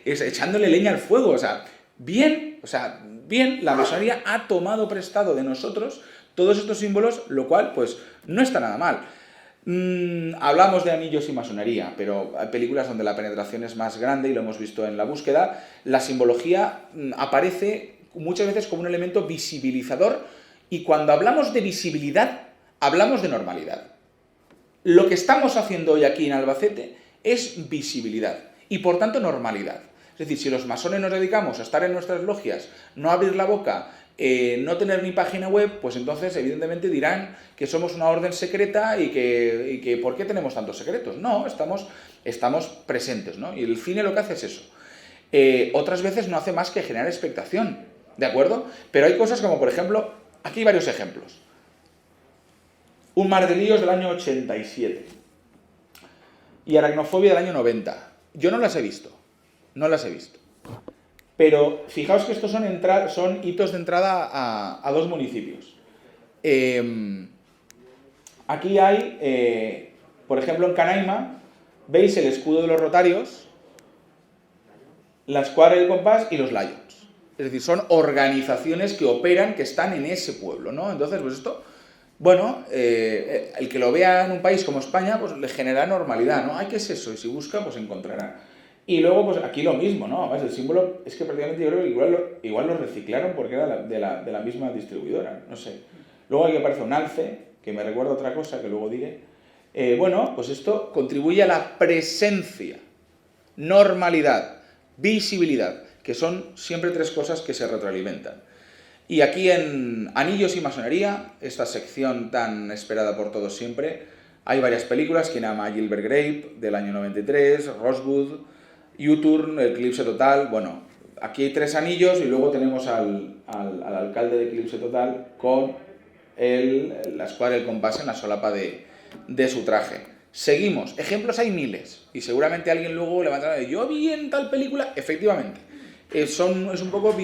S10: echándole leña al fuego, o sea, bien, la masonería ha tomado prestado de nosotros todos estos símbolos, lo cual, pues, no está nada mal. Hablamos de anillos y masonería, pero hay películas donde la penetración es más grande y lo hemos visto en La búsqueda. La simbología aparece muchas veces como un elemento visibilizador y cuando hablamos de visibilidad, hablamos de normalidad. Lo que estamos haciendo hoy aquí en Albacete es visibilidad y por tanto normalidad. Es decir, si los masones nos dedicamos a estar en nuestras logias, no abrir la boca, no tener ni página web, pues entonces evidentemente dirán que somos una orden secreta y que ¿por qué tenemos tantos secretos? No, estamos presentes, ¿no? Y el cine lo que hace es eso. Otras veces no hace más que generar expectación, ¿de acuerdo? Pero hay cosas como, por ejemplo, aquí hay varios ejemplos. Un mar de líos del año 87 y Aracnofobia del año 90. Yo no las he visto. Pero fijaos que estos son hitos de entrada a dos municipios. Aquí hay, por ejemplo, en Canaima, veis el escudo de los Rotarios, la escuadra del compás y los Lions. Es decir, son organizaciones que operan, que están en ese pueblo, ¿no? Entonces, pues esto, bueno, el que lo vea en un país como España, pues le genera normalidad, ¿no? Ay, ¿qué es eso? Y si busca, pues encontrará. Y luego, pues aquí lo mismo, ¿no? Además, el símbolo es que prácticamente yo creo que igual lo reciclaron porque era de la misma distribuidora, no sé. Luego aquí aparece un alce, que me recuerda otra cosa que luego diré. Bueno, pues esto contribuye a la presencia, normalidad, visibilidad, que son siempre tres cosas que se retroalimentan. Y aquí en Anillos y Masonería, esta sección tan esperada por todos siempre, hay varias películas, Quien ama a Gilbert Grape, del año 93, Rosewood, U-Turn, Eclipse Total. Bueno, aquí hay tres anillos y luego tenemos al alcalde de Eclipse Total con la escuadra del compás en la solapa de su traje. Seguimos. Ejemplos hay miles y seguramente alguien luego levantará yo vi en tal película. Efectivamente. Es un poco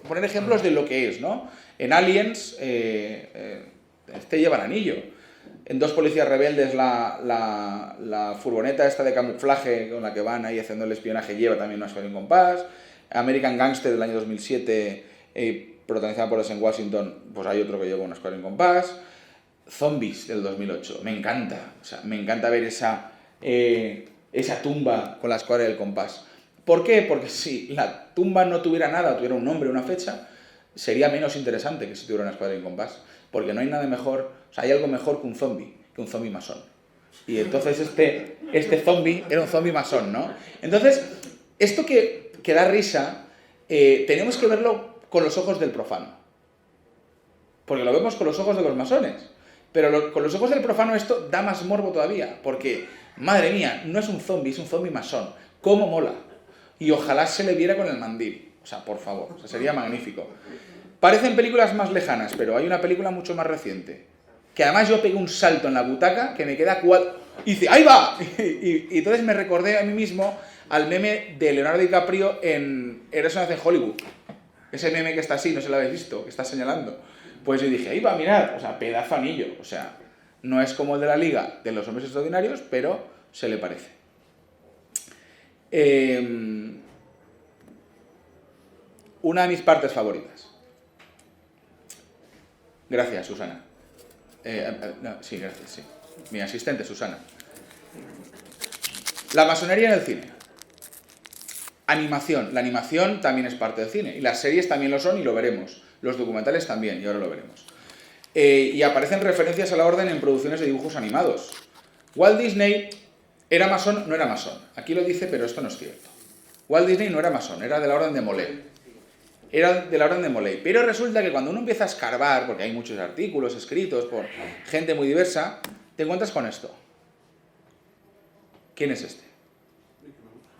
S10: poner ejemplos de lo que es, ¿no? En Aliens lleva el anillo. En Dos policías rebeldes la furgoneta esta de camuflaje con la que van ahí haciendo el espionaje lleva también una escuadra en compás. American Gangster del año 2007, protagonizada por Denzel Washington, pues hay otro que lleva una escuadra en compás. Zombies del 2008, me encanta. O sea, me encanta ver esa tumba con la escuadra del compás. ¿Por qué? Porque si la tumba no tuviera nada, tuviera un nombre, una fecha, sería menos interesante que si tuviera una escuadra en compás. Porque no hay nada mejor, o sea, hay algo mejor que un zombie masón. Y entonces este zombie era un zombie masón, ¿no? Entonces, esto que da risa, tenemos que verlo con los ojos del profano. Porque lo vemos con los ojos de los masones. Pero con los ojos del profano esto da más morbo todavía, porque, madre mía, no es un zombie, es un zombie masón. ¡Cómo mola! Y ojalá se le viera con el mandil. O sea, por favor, o sea, sería magnífico. Parecen películas más lejanas, pero hay una película mucho más reciente, que además yo pegué un salto en la butaca que me queda y dice, ¡ahí va! Y entonces me recordé a mí mismo al meme de Leonardo DiCaprio en Eres una vez en Hollywood. Ese meme que está así, no se lo habéis visto, que está señalando. Pues yo dije, ahí va, mirad, o sea, pedazo anillo. O sea, no es como el de la Liga de los Hombres Extraordinarios, pero se le parece. Una de mis partes favoritas. Gracias, Susana. Sí, gracias, sí. Mi asistente, Susana. La masonería en el cine. Animación. La animación también es parte del cine. Y las series también lo son y lo veremos. Los documentales también, y ahora lo veremos. Y aparecen referencias a la orden en producciones de dibujos animados. Walt Disney era masón, no era masón. Aquí lo dice, pero esto no es cierto. Walt Disney no era masón, era de la orden de Molay. Era de la orden de Molay. Pero resulta que cuando uno empieza a escarbar, porque hay muchos artículos escritos por gente muy diversa, te encuentras con esto. ¿Quién es este?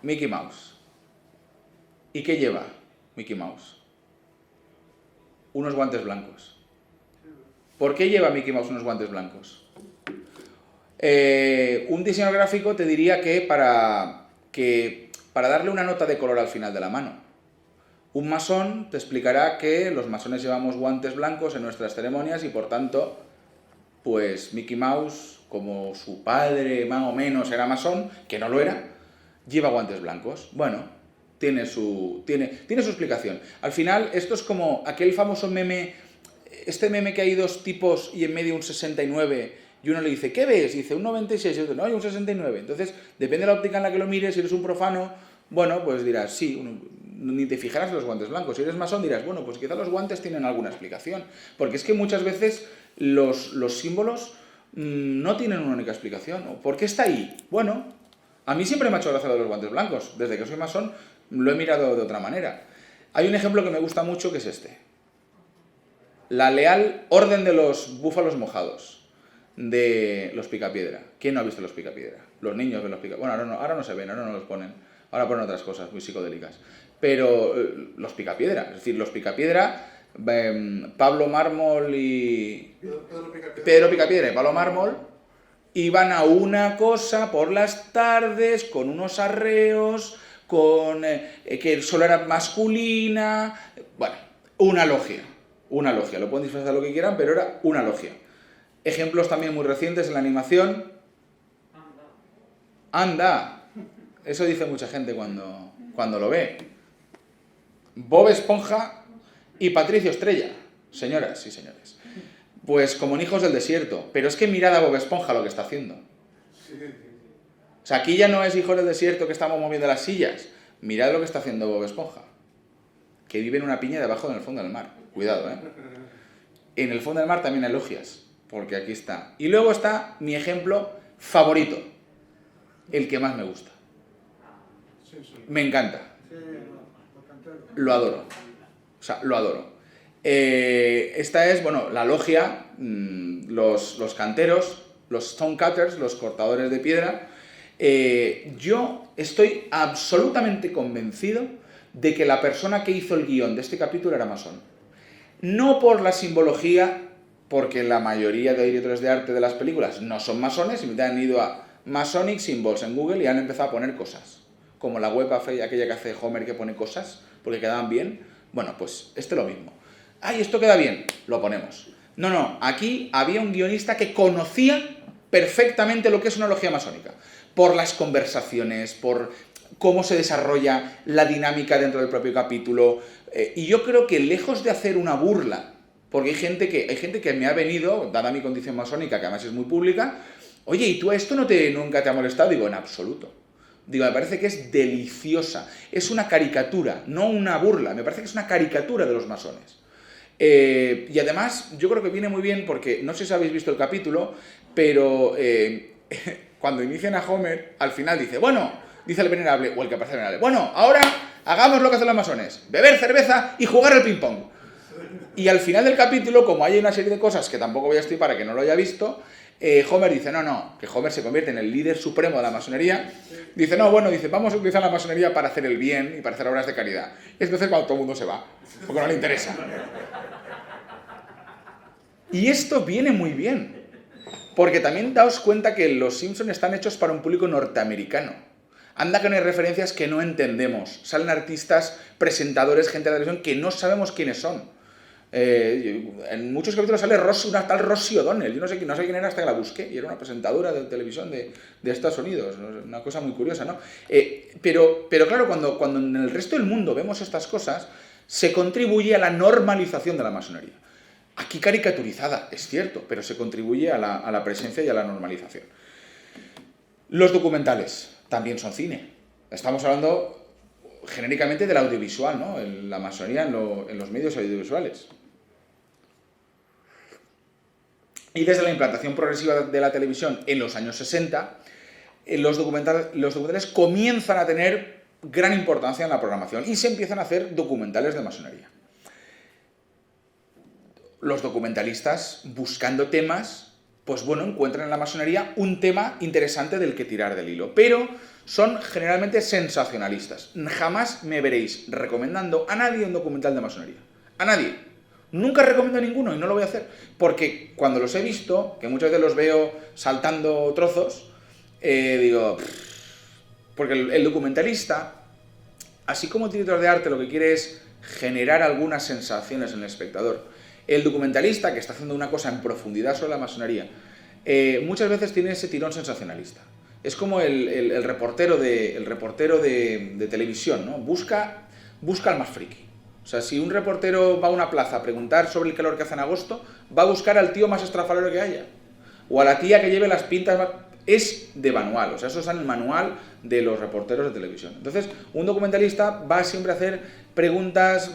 S10: Mickey Mouse. ¿Y qué lleva Mickey Mouse? Unos guantes blancos. ¿Por qué lleva Mickey Mouse unos guantes blancos? Un diseñador gráfico te diría que para darle una nota de color al final de la mano. Un masón te explicará que los masones llevamos guantes blancos en nuestras ceremonias y por tanto, pues Mickey Mouse, como su padre más o menos era masón, que no lo era, lleva guantes blancos. Bueno, tiene su explicación. Al final, esto es como aquel famoso meme, este meme que hay dos tipos y en medio un 69 y uno le dice, ¿qué ves? Y dice, un 96 y otro, no, hay un 69. Entonces, depende de la óptica en la que lo mires, si eres un profano, bueno, pues dirás, sí, ni te fijarás en los guantes blancos. Si eres masón dirás, bueno, pues quizá los guantes tienen alguna explicación. Porque es que muchas veces los símbolos no tienen una única explicación. ¿Por qué está ahí? Bueno, a mí siempre me ha hecho gracia lo de los guantes blancos. Desde que soy masón lo he mirado de otra manera. Hay un ejemplo que me gusta mucho que es este. La Leal Orden de los Búfalos Mojados de los Picapiedra. ¿Quién no ha visto los Picapiedra? Los niños ven los Picapiedra. Bueno, ahora no se ven, ahora no los ponen. Ahora ponen otras cosas muy psicodélicas. Pero los Picapiedra, es decir, los Picapiedra, Pablo Mármol y... Pedro Picapiedra y Pablo Mármol iban a una cosa por las tardes con unos arreos, con que solo era masculina... Bueno, una logia. Lo pueden disfrazar lo que quieran, pero era una logia. Ejemplos también muy recientes en la animación. ¡Anda! Eso dice mucha gente cuando lo ve. Bob Esponja y Patricio Estrella. Señoras y señores. Pues como en Hijos del Desierto. Pero es que mirad a Bob Esponja lo que está haciendo. O sea, aquí ya no es Hijos del Desierto que estamos moviendo las sillas. Mirad lo que está haciendo Bob Esponja. Que vive en una piña debajo en el fondo del mar. Cuidado, ¿eh? En el fondo del mar también hay logias. Porque aquí está. Y luego está mi ejemplo favorito. El que más me gusta. Me encanta. Lo adoro. O sea, lo adoro. Esta es, bueno, la logia, los canteros, los stonecutters, los cortadores de piedra. Yo estoy absolutamente convencido de que la persona que hizo el guión de este capítulo era masón. No por la simbología, porque la mayoría de directores de arte de las películas no son masones, y han ido a Masonic Symbols en Google y han empezado a poner cosas. Como la web aquella que hace Homer que pone cosas, porque quedaban bien. Bueno, pues lo mismo. ¡Ay, esto queda bien! Lo ponemos. No, aquí había un guionista que conocía perfectamente lo que es una logia masónica. Por las conversaciones, por cómo se desarrolla la dinámica dentro del propio capítulo. Y yo creo que lejos de hacer una burla, porque hay gente que me ha venido, dada mi condición masónica, que además es muy pública, oye, ¿y tú esto nunca te ha molestado? Digo, en absoluto. Digo, me parece que es deliciosa. Es una caricatura, no una burla. Me parece que es una caricatura de los masones. Y además, yo creo que viene muy bien porque, no sé si habéis visto el capítulo, pero cuando inician a Homer, al final dice, bueno, dice el venerable, o el que aparece el venerable, bueno, ahora hagamos lo que hacen los masones, beber cerveza y jugar al ping-pong. Y al final del capítulo, como hay una serie de cosas que tampoco voy a explicar para que no lo haya visto, Homer dice, no, que Homer se convierte en el líder supremo de la masonería. Dice, vamos a utilizar la masonería para hacer el bien y para hacer obras de caridad. Y entonces cuando todo el mundo se va, porque no le interesa. Y esto viene muy bien, porque también daos cuenta que los Simpsons están hechos para un público norteamericano. Anda que no hay referencias que no entendemos. Salen artistas, presentadores, gente de la televisión que no sabemos quiénes son. En muchos capítulos sale una tal Rosie O'Donnell. Yo no sé quién era hasta que la busqué, y era una presentadora de televisión de Estados Unidos. Una cosa muy curiosa, ¿no? Pero claro, cuando en el resto del mundo vemos estas cosas, se contribuye a la normalización de la masonería. Aquí caricaturizada, es cierto, pero se contribuye a la presencia y a la normalización. Los documentales también son cine. Estamos hablando genéricamente del audiovisual, ¿no? La masonería en los medios audiovisuales. Y desde la implantación progresiva de la televisión en los años 60, los documentales comienzan a tener gran importancia en la programación y se empiezan a hacer documentales de masonería. Los documentalistas, buscando temas, pues bueno, encuentran en la masonería un tema interesante del que tirar del hilo, pero son generalmente sensacionalistas. Jamás me veréis recomendando a nadie un documental de masonería. A nadie. Nunca recomiendo ninguno y no lo voy a hacer, porque cuando los he visto, que muchas veces los veo saltando trozos, digo... Porque el documentalista, así como el director de arte, lo que quiere es generar algunas sensaciones en el espectador. El documentalista, que está haciendo una cosa en profundidad sobre la masonería, muchas veces tiene ese tirón sensacionalista. Es como el reportero de televisión, ¿no? Busca al más friki. O sea, si un reportero va a una plaza a preguntar sobre el calor que hace en agosto, va a buscar al tío más estrafalero que haya. O a la tía que lleve las pintas más... Es de manual, o sea, eso está en el manual de los reporteros de televisión. Entonces, un documentalista va siempre a hacer preguntas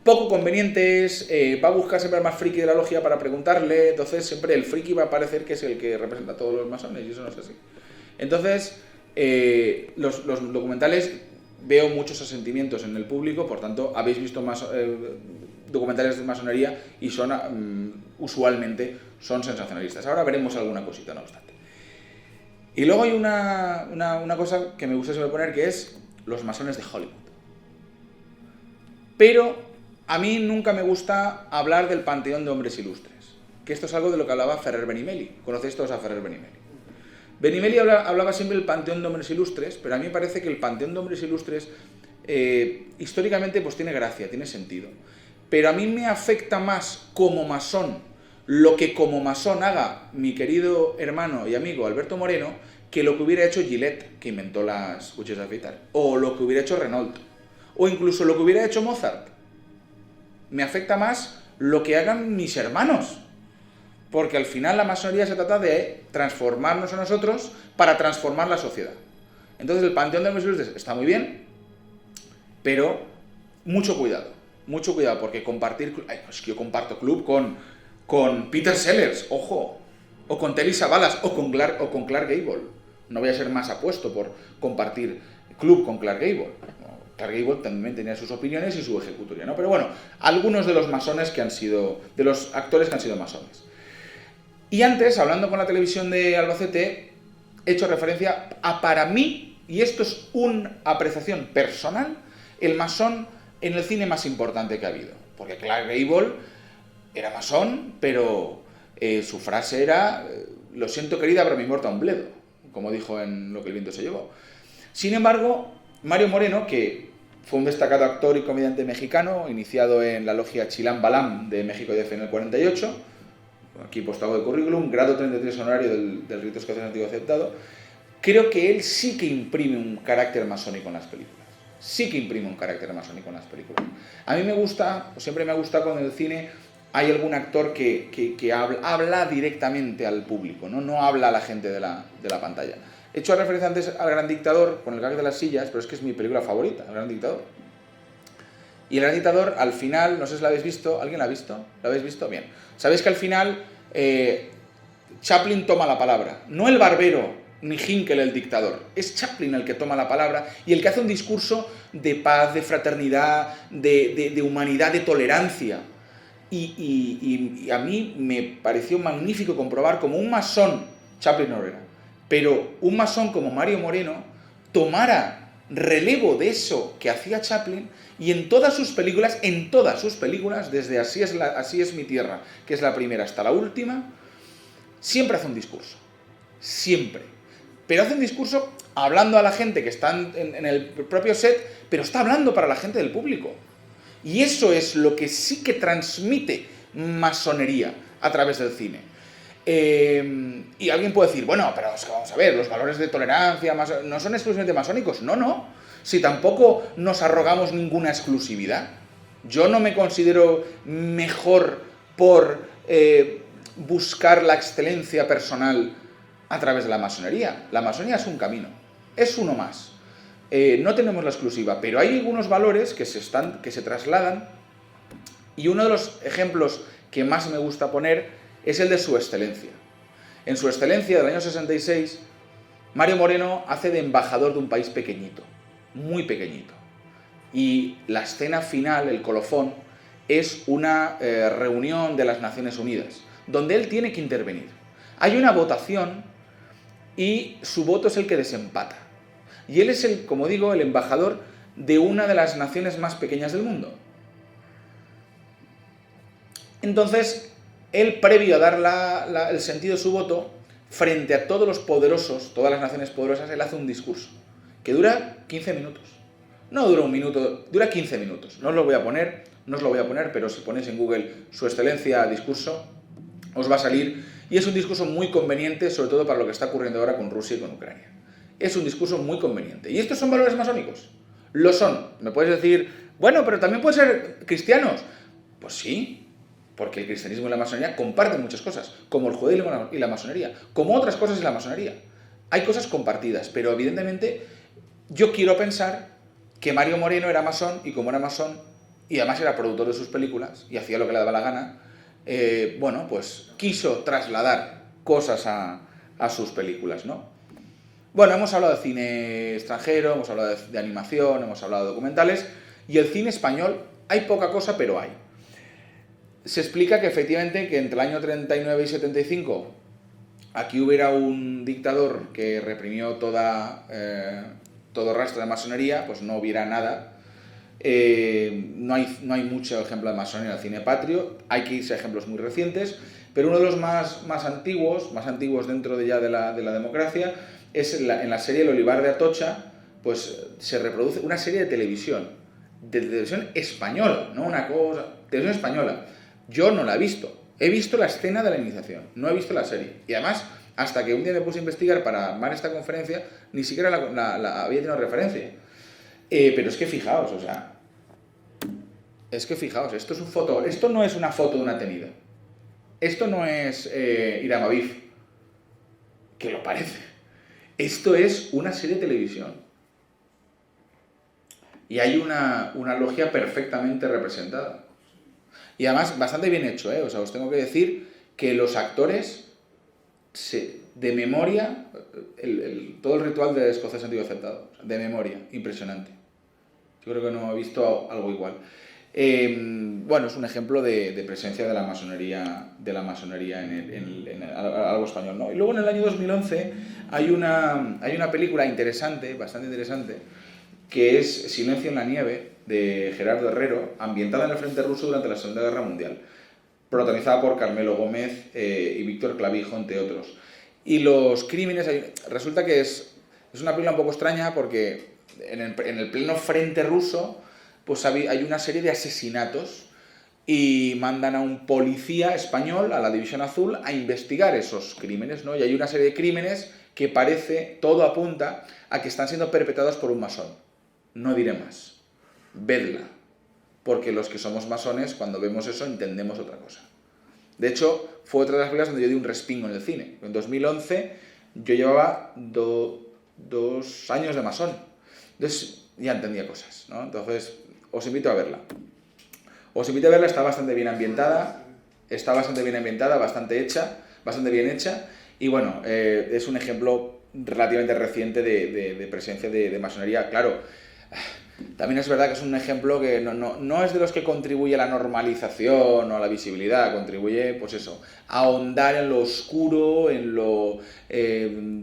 S10: poco convenientes, va a buscar siempre al más friki de la logia para preguntarle, entonces siempre el friki va a parecer que es el que representa a todos los masones, y eso no es así. Entonces, los documentales, veo muchos asentimientos en el público, por tanto, habéis visto más documentales de masonería y usualmente son sensacionalistas. Ahora veremos alguna cosita, no obstante. Y luego hay una cosa que me gusta siempre poner, que es los masones de Hollywood. Pero a mí nunca me gusta hablar del panteón de hombres ilustres, que esto es algo de lo que hablaba Ferrer Benimeli. ¿Conocéis todos a Ferrer Benimeli? Benimeli hablaba siempre del panteón de hombres ilustres, pero a mí me parece que el panteón de hombres ilustres históricamente pues tiene gracia, tiene sentido. Pero a mí me afecta más como masón lo que como masón haga mi querido hermano y amigo Alberto Moreno que lo que hubiera hecho Gillette, que inventó las cuchillas de afeitar, o lo que hubiera hecho Renault, o incluso lo que hubiera hecho Mozart. Me afecta más lo que hagan mis hermanos, porque al final la masonería se trata de transformarnos a nosotros para transformar la sociedad. Entonces el panteón de hombres ilustres está muy bien, pero mucho cuidado, porque compartir... pues que yo comparto club con Peter Sellers, ojo, o con Telly Savalas, o con Clark Gable. No voy a ser más apuesto por compartir club con Clark Gable. Clark Gable también tenía sus opiniones y su ejecutoria, ¿no? Pero bueno, algunos de los masones de los actores que han sido masones. Y antes, hablando con la televisión de Albacete, he hecho referencia a, para mí, y esto es una apreciación personal, el masón en el cine más importante que ha habido. Porque Clark Gable era masón, pero su frase era lo siento querida, pero me importa un bledo, como dijo en Lo que el viento se llevó. Sin embargo, Mario Moreno, que fue un destacado actor y comediante mexicano, iniciado en la logia Chilam Balam de México DF en el 48, aquí postado de currículum, grado 33 honorario del rito escocés antiguo aceptado, creo que él sí que imprime un carácter masónico en las películas. A mí me gusta, o siempre me ha gustado cuando en el cine hay algún actor que habla directamente al público, no habla a la gente de la pantalla. He hecho referencia antes al Gran Dictador con el gag de las sillas, pero es que es mi película favorita, El Gran Dictador. Y El Gran Dictador, al final, no sé si la habéis visto, ¿alguien la ha visto? ¿La habéis visto? Bien. Sabéis que al final Chaplin toma la palabra. No el barbero, ni Hinkel el dictador. Es Chaplin el que toma la palabra y el que hace un discurso de paz, de fraternidad, de humanidad, de tolerancia. Y a mí me pareció magnífico comprobar como un masón, Chaplin no era, pero un masón como Mario Moreno tomara relevo de eso que hacía Chaplin y en todas sus películas, desde Así es mi tierra, que es la primera, hasta la última, siempre hace un discurso. Siempre. Pero hace un discurso hablando a la gente que está en el propio set, pero está hablando para la gente del público. Y eso es lo que sí que transmite masonería a través del cine. Y alguien puede decir, bueno, pero vamos a ver, los valores de tolerancia no son exclusivamente masónicos. No. Si tampoco nos arrogamos ninguna exclusividad. Yo no me considero mejor por buscar la excelencia personal a través de la masonería. La masonería es un camino, es uno más. No tenemos la exclusiva, pero hay algunos valores que se trasladan, y uno de los ejemplos que más me gusta poner es el de Su Excelencia. En Su Excelencia del año 66, Mario Moreno hace de embajador de un país pequeñito, muy pequeñito. Y la escena final, el colofón, es una reunión de las Naciones Unidas, donde él tiene que intervenir. Hay una votación y su voto es el que desempata. Y él es como digo, el embajador de una de las naciones más pequeñas del mundo. Entonces, él, previo a dar el sentido de su voto, frente a todos los poderosos, todas las naciones poderosas, él hace un discurso que dura 15 minutos. No dura un minuto, dura 15 minutos. No os lo voy a poner, pero si ponéis en Google Su Excelencia discurso, os va a salir. Y es un discurso muy conveniente, sobre todo para lo que está ocurriendo ahora con Rusia y con Ucrania. Es un discurso muy conveniente. ¿Y estos son valores masónicos? Lo son. Me puedes decir, bueno, pero también pueden ser cristianos. Pues sí, porque el cristianismo y la masonería comparten muchas cosas, como el judaísmo y la masonería, como otras cosas en la masonería. Hay cosas compartidas, pero evidentemente yo quiero pensar que Mario Moreno era masón, y como era masón, y además era productor de sus películas, y hacía lo que le daba la gana, pues quiso trasladar cosas a sus películas, ¿no? Bueno, hemos hablado de cine extranjero, hemos hablado de animación, hemos hablado de documentales, y el cine español hay poca cosa, pero hay. Se explica que efectivamente que entre el año 39 y 75 aquí hubiera un dictador que reprimió todo rastro de masonería, pues no hubiera nada. No hay mucho ejemplo de masonería en el cine patrio, hay que irse a ejemplos muy recientes, pero uno de los más antiguos dentro de la democracia, es en la serie El Olivar de Atocha, pues se reproduce una serie de televisión española, no una cosa, televisión española. Yo no la he visto la escena de la iniciación, no he visto la serie. Y además, hasta que un día me puse a investigar para armar esta conferencia, ni siquiera la había tenido referencia. Pero es que fijaos, esto no es una foto de una tenida. Esto no es Irán Avif, que lo parece. Esto es una serie de televisión. Y hay una logia perfectamente representada. Y además bastante bien hecho, ¿eh? O sea, os tengo que decir que los actores, de memoria, todo el ritual de escocés antiguo aceptado, de memoria, impresionante. Yo creo que no he visto algo igual. Bueno, es un ejemplo de presencia de la masonería en algo español, ¿no? Y luego en el año 2011 hay una película interesante, bastante interesante, que es Silencio en la nieve, de Gerardo Herrero, ambientada en el frente ruso durante la Segunda Guerra Mundial, protagonizada por Carmelo Gómez y Víctor Clavijo, entre otros. Y los crímenes, resulta que es una película un poco extraña porque en el pleno frente ruso pues hay una serie de asesinatos y mandan a un policía español, a la División Azul, a investigar esos crímenes, ¿no? Y hay una serie de crímenes que todo apunta a que están siendo perpetrados por un masón. No diré más. Vedla. Porque los que somos masones, cuando vemos eso, entendemos otra cosa. De hecho, fue otra de las películas donde yo di un respingo en el cine. En 2011 yo llevaba 2 años de masón. Entonces ya entendía cosas, ¿no? Entonces os invito a verla. Está bastante bien ambientada, bastante bien hecha, y bueno, es un ejemplo relativamente reciente de presencia de masonería. Claro, también es verdad que es un ejemplo que no es de los que contribuye a la normalización o a la visibilidad, contribuye, pues eso, a ahondar en lo oscuro, en lo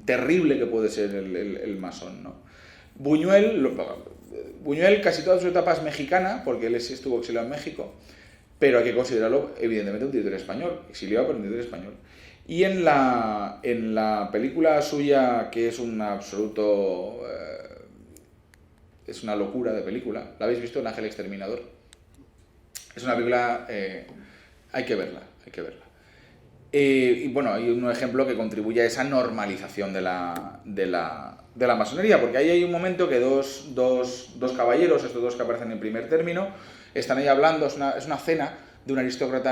S10: terrible que puede ser el masón, ¿no? Buñuel casi toda su etapa es mexicana, porque él sí estuvo exiliado en México, pero hay que considerarlo evidentemente un director español, exiliado pero un director español. Y en la película suya, que es un absoluto... es una locura de película. ¿La habéis visto? El Ángel Exterminador. Es una película... hay que verla. Y bueno, hay un ejemplo que contribuye a esa normalización de la masonería, porque ahí hay un momento que dos caballeros, estos dos que aparecen en primer término, están ahí hablando, es una cena de un aristócrata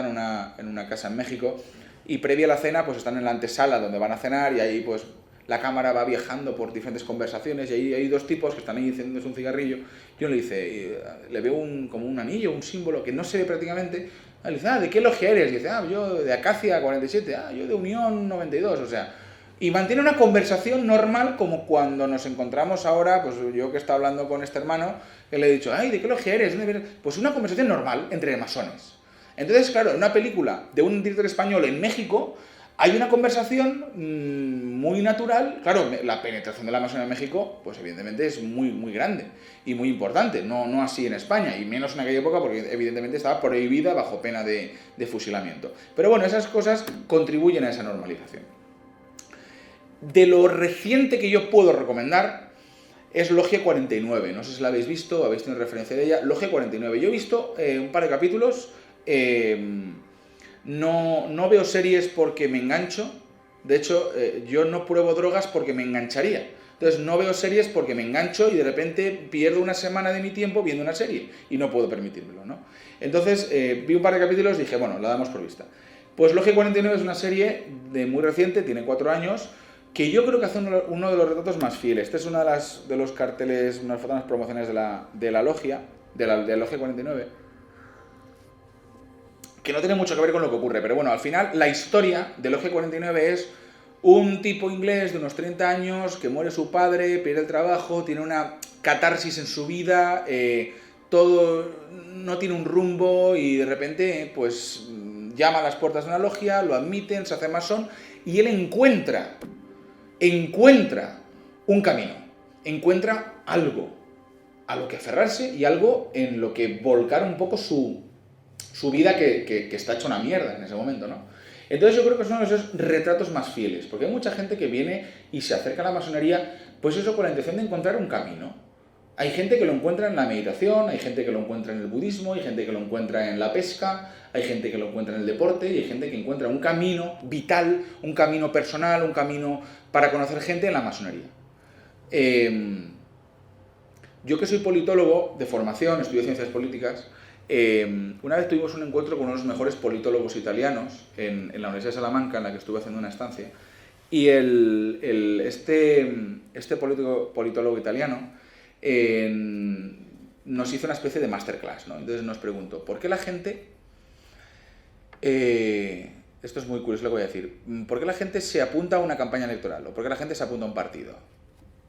S10: en una casa en México, y previa a la cena pues están en la antesala donde van a cenar, y ahí pues la cámara va viajando por diferentes conversaciones, y ahí hay dos tipos que están ahí encendiéndose un cigarrillo, y uno le dice, le veo como un anillo, un símbolo que no se ve prácticamente. Le dice, ¿de qué logia eres? Y dice, yo de Acacia 47, yo de Unión 92, o sea... Y mantiene una conversación normal, como cuando nos encontramos ahora, pues yo que estaba hablando con este hermano, que le he dicho, ¿de qué logia eres? Pues una conversación normal entre masones. Entonces, claro, en una película de un director español en México, hay una conversación muy natural. Claro, la penetración de la masonería en México, pues evidentemente es muy, muy grande y muy importante, no así en España, y menos en aquella época porque evidentemente estaba prohibida bajo pena de fusilamiento. Pero bueno, esas cosas contribuyen a esa normalización. De lo reciente que yo puedo recomendar es Logia 49, no sé si la habéis visto, habéis tenido referencia de ella. Logia 49, yo he visto un par de capítulos, no veo series porque me engancho, de hecho yo no pruebo drogas porque me engancharía, entonces no veo series porque me engancho y de repente pierdo una semana de mi tiempo viendo una serie y no puedo permitírmelo, ¿no? Entonces vi un par de capítulos y dije, bueno, la damos por vista. Pues Logia 49 es una serie muy reciente, tiene 4 años, que yo creo que hace uno de los retratos más fieles. Este es uno de los carteles, unas fotos promocionales de la Logia, de Logia 49, que no tiene mucho que ver con lo que ocurre, pero bueno, al final la historia de Logia 49 es un tipo inglés de unos 30 años que muere su padre, pierde el trabajo, tiene una catarsis en su vida, todo no tiene un rumbo y de repente pues llama a las puertas de una logia, lo admiten, se hace masón y él encuentra un camino, encuentra algo a lo que aferrarse y algo en lo que volcar un poco su vida que está hecha una mierda en ese momento, ¿no? Entonces yo creo que es uno de esos retratos más fieles, porque hay mucha gente que viene y se acerca a la masonería, pues eso con la intención de encontrar un camino. Hay gente que lo encuentra en la meditación, hay gente que lo encuentra en el budismo, hay gente que lo encuentra en la pesca, hay gente que lo encuentra en el deporte y hay gente que encuentra un camino vital, un camino personal, un camino para conocer gente en la masonería. Yo que soy politólogo de formación, estudio ciencias políticas, una vez tuvimos un encuentro con uno de los mejores politólogos italianos en la Universidad de Salamanca, en la que estuve haciendo una estancia, y este politólogo italiano nos hizo una especie de masterclass, ¿no? Entonces nos preguntó, ¿por qué la gente... esto es muy curioso lo que voy a decir. ¿Por qué la gente se apunta a una campaña electoral? ¿O por qué la gente se apunta a un partido?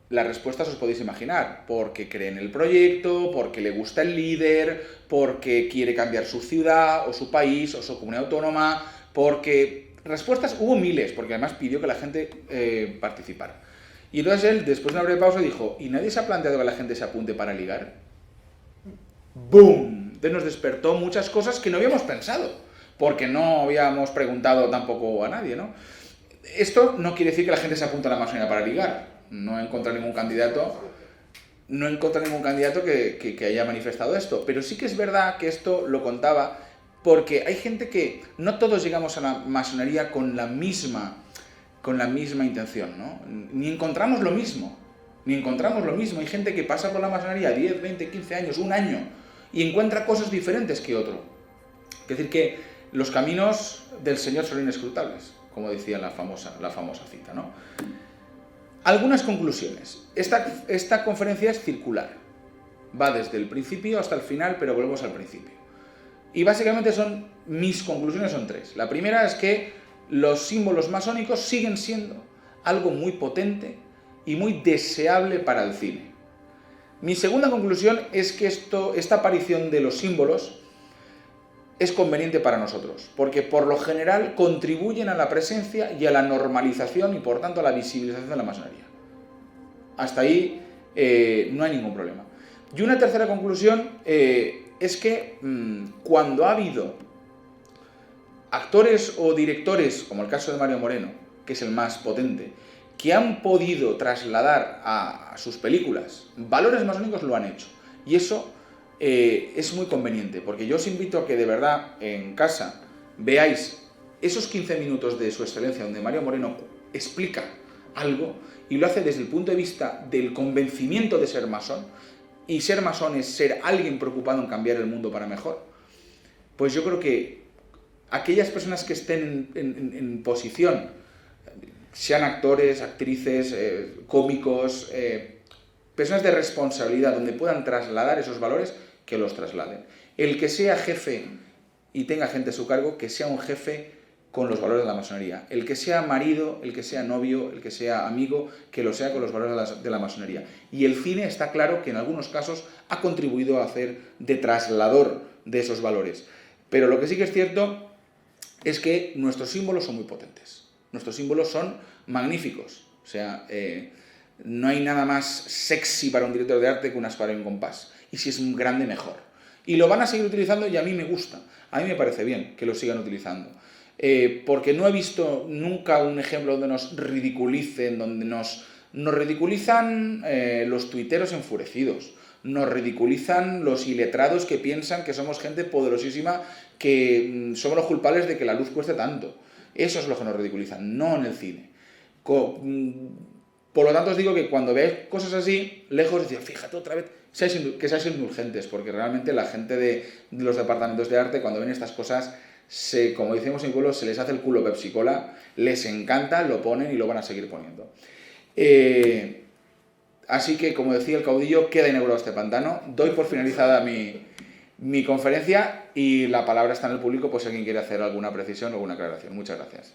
S10: Las respuestas os podéis imaginar. Porque cree en el proyecto, porque le gusta el líder, porque quiere cambiar su ciudad, o su país, o su comunidad autónoma, porque... Respuestas hubo miles, porque además pidió que la gente participara. Y entonces él, después de una breve pausa, dijo, ¿y nadie se ha planteado que la gente se apunte para ligar? ¡Boom! Entonces nos despertó muchas cosas que no habíamos pensado, porque no habíamos preguntado tampoco a nadie, ¿no? Esto no quiere decir que la gente se apunte a la masonería para ligar. No he encontrado ningún candidato que haya manifestado esto, pero sí que es verdad que esto lo contaba porque hay gente que no todos llegamos a la masonería con la misma intención, ¿no? Ni encontramos lo mismo. Hay gente que pasa por la masonería 10, 20, 15 años, un año, y encuentra cosas diferentes que otro. Es decir, que los caminos del Señor son inescrutables, como decía la famosa cita, ¿no? Algunas conclusiones. Esta conferencia es circular. Va desde el principio hasta el final, pero volvemos al principio. Y básicamente mis conclusiones son 3. La primera es que los símbolos masónicos siguen siendo algo muy potente y muy deseable para el cine. Mi segunda conclusión es que esta aparición de los símbolos es conveniente para nosotros, porque por lo general contribuyen a la presencia y a la normalización y por tanto a la visibilización de la masonería. Hasta ahí no hay ningún problema. Y una tercera conclusión es que cuando ha habido actores o directores, como el caso de Mario Moreno, que es el más potente, que han podido trasladar a sus películas valores masónicos, lo han hecho. Y eso es muy conveniente, porque yo os invito a que de verdad en casa veáis esos 15 minutos de Su Excelencia donde Mario Moreno explica algo y lo hace desde el punto de vista del convencimiento de ser masón, y ser masón es ser alguien preocupado en cambiar el mundo para mejor. Pues yo creo que aquellas personas que estén en posición, sean actores, actrices, cómicos, personas de responsabilidad donde puedan trasladar esos valores, que los trasladen. El que sea jefe y tenga gente a su cargo, que sea un jefe con los valores de la masonería. El que sea marido, el que sea novio, el que sea amigo, que lo sea con los valores de la masonería. Y el cine está claro que en algunos casos ha contribuido a hacer de traslador de esos valores. Pero lo que sí que es cierto es que nuestros símbolos son muy potentes. Nuestros símbolos son magníficos. O sea, no hay nada más sexy para un director de arte que una espada y un compás. Y si es un grande, mejor. Y lo van a seguir utilizando y a mí me gusta. A mí me parece bien que lo sigan utilizando. Porque no he visto nunca un ejemplo donde nos ridiculicen, donde nos ridiculizan los tuiteros enfurecidos, nos ridiculizan los iletrados que piensan que somos gente poderosísima, que somos los culpables de que la luz cueste tanto. Eso es lo que nos ridiculizan, no en el cine. Por lo tanto os digo que cuando veáis cosas así, lejos de decir, fíjate otra vez, que seáis indulgentes, porque realmente la gente de los departamentos de arte, cuando ven estas cosas, como decimos en pueblo, se les hace el culo Pepsi Cola, les encanta, lo ponen y lo van a seguir poniendo. Así que, como decía el caudillo, queda inaugurado este pantano. Doy por finalizada mi conferencia y la palabra está en el público, pues si alguien quiere hacer alguna precisión o alguna aclaración. Muchas gracias.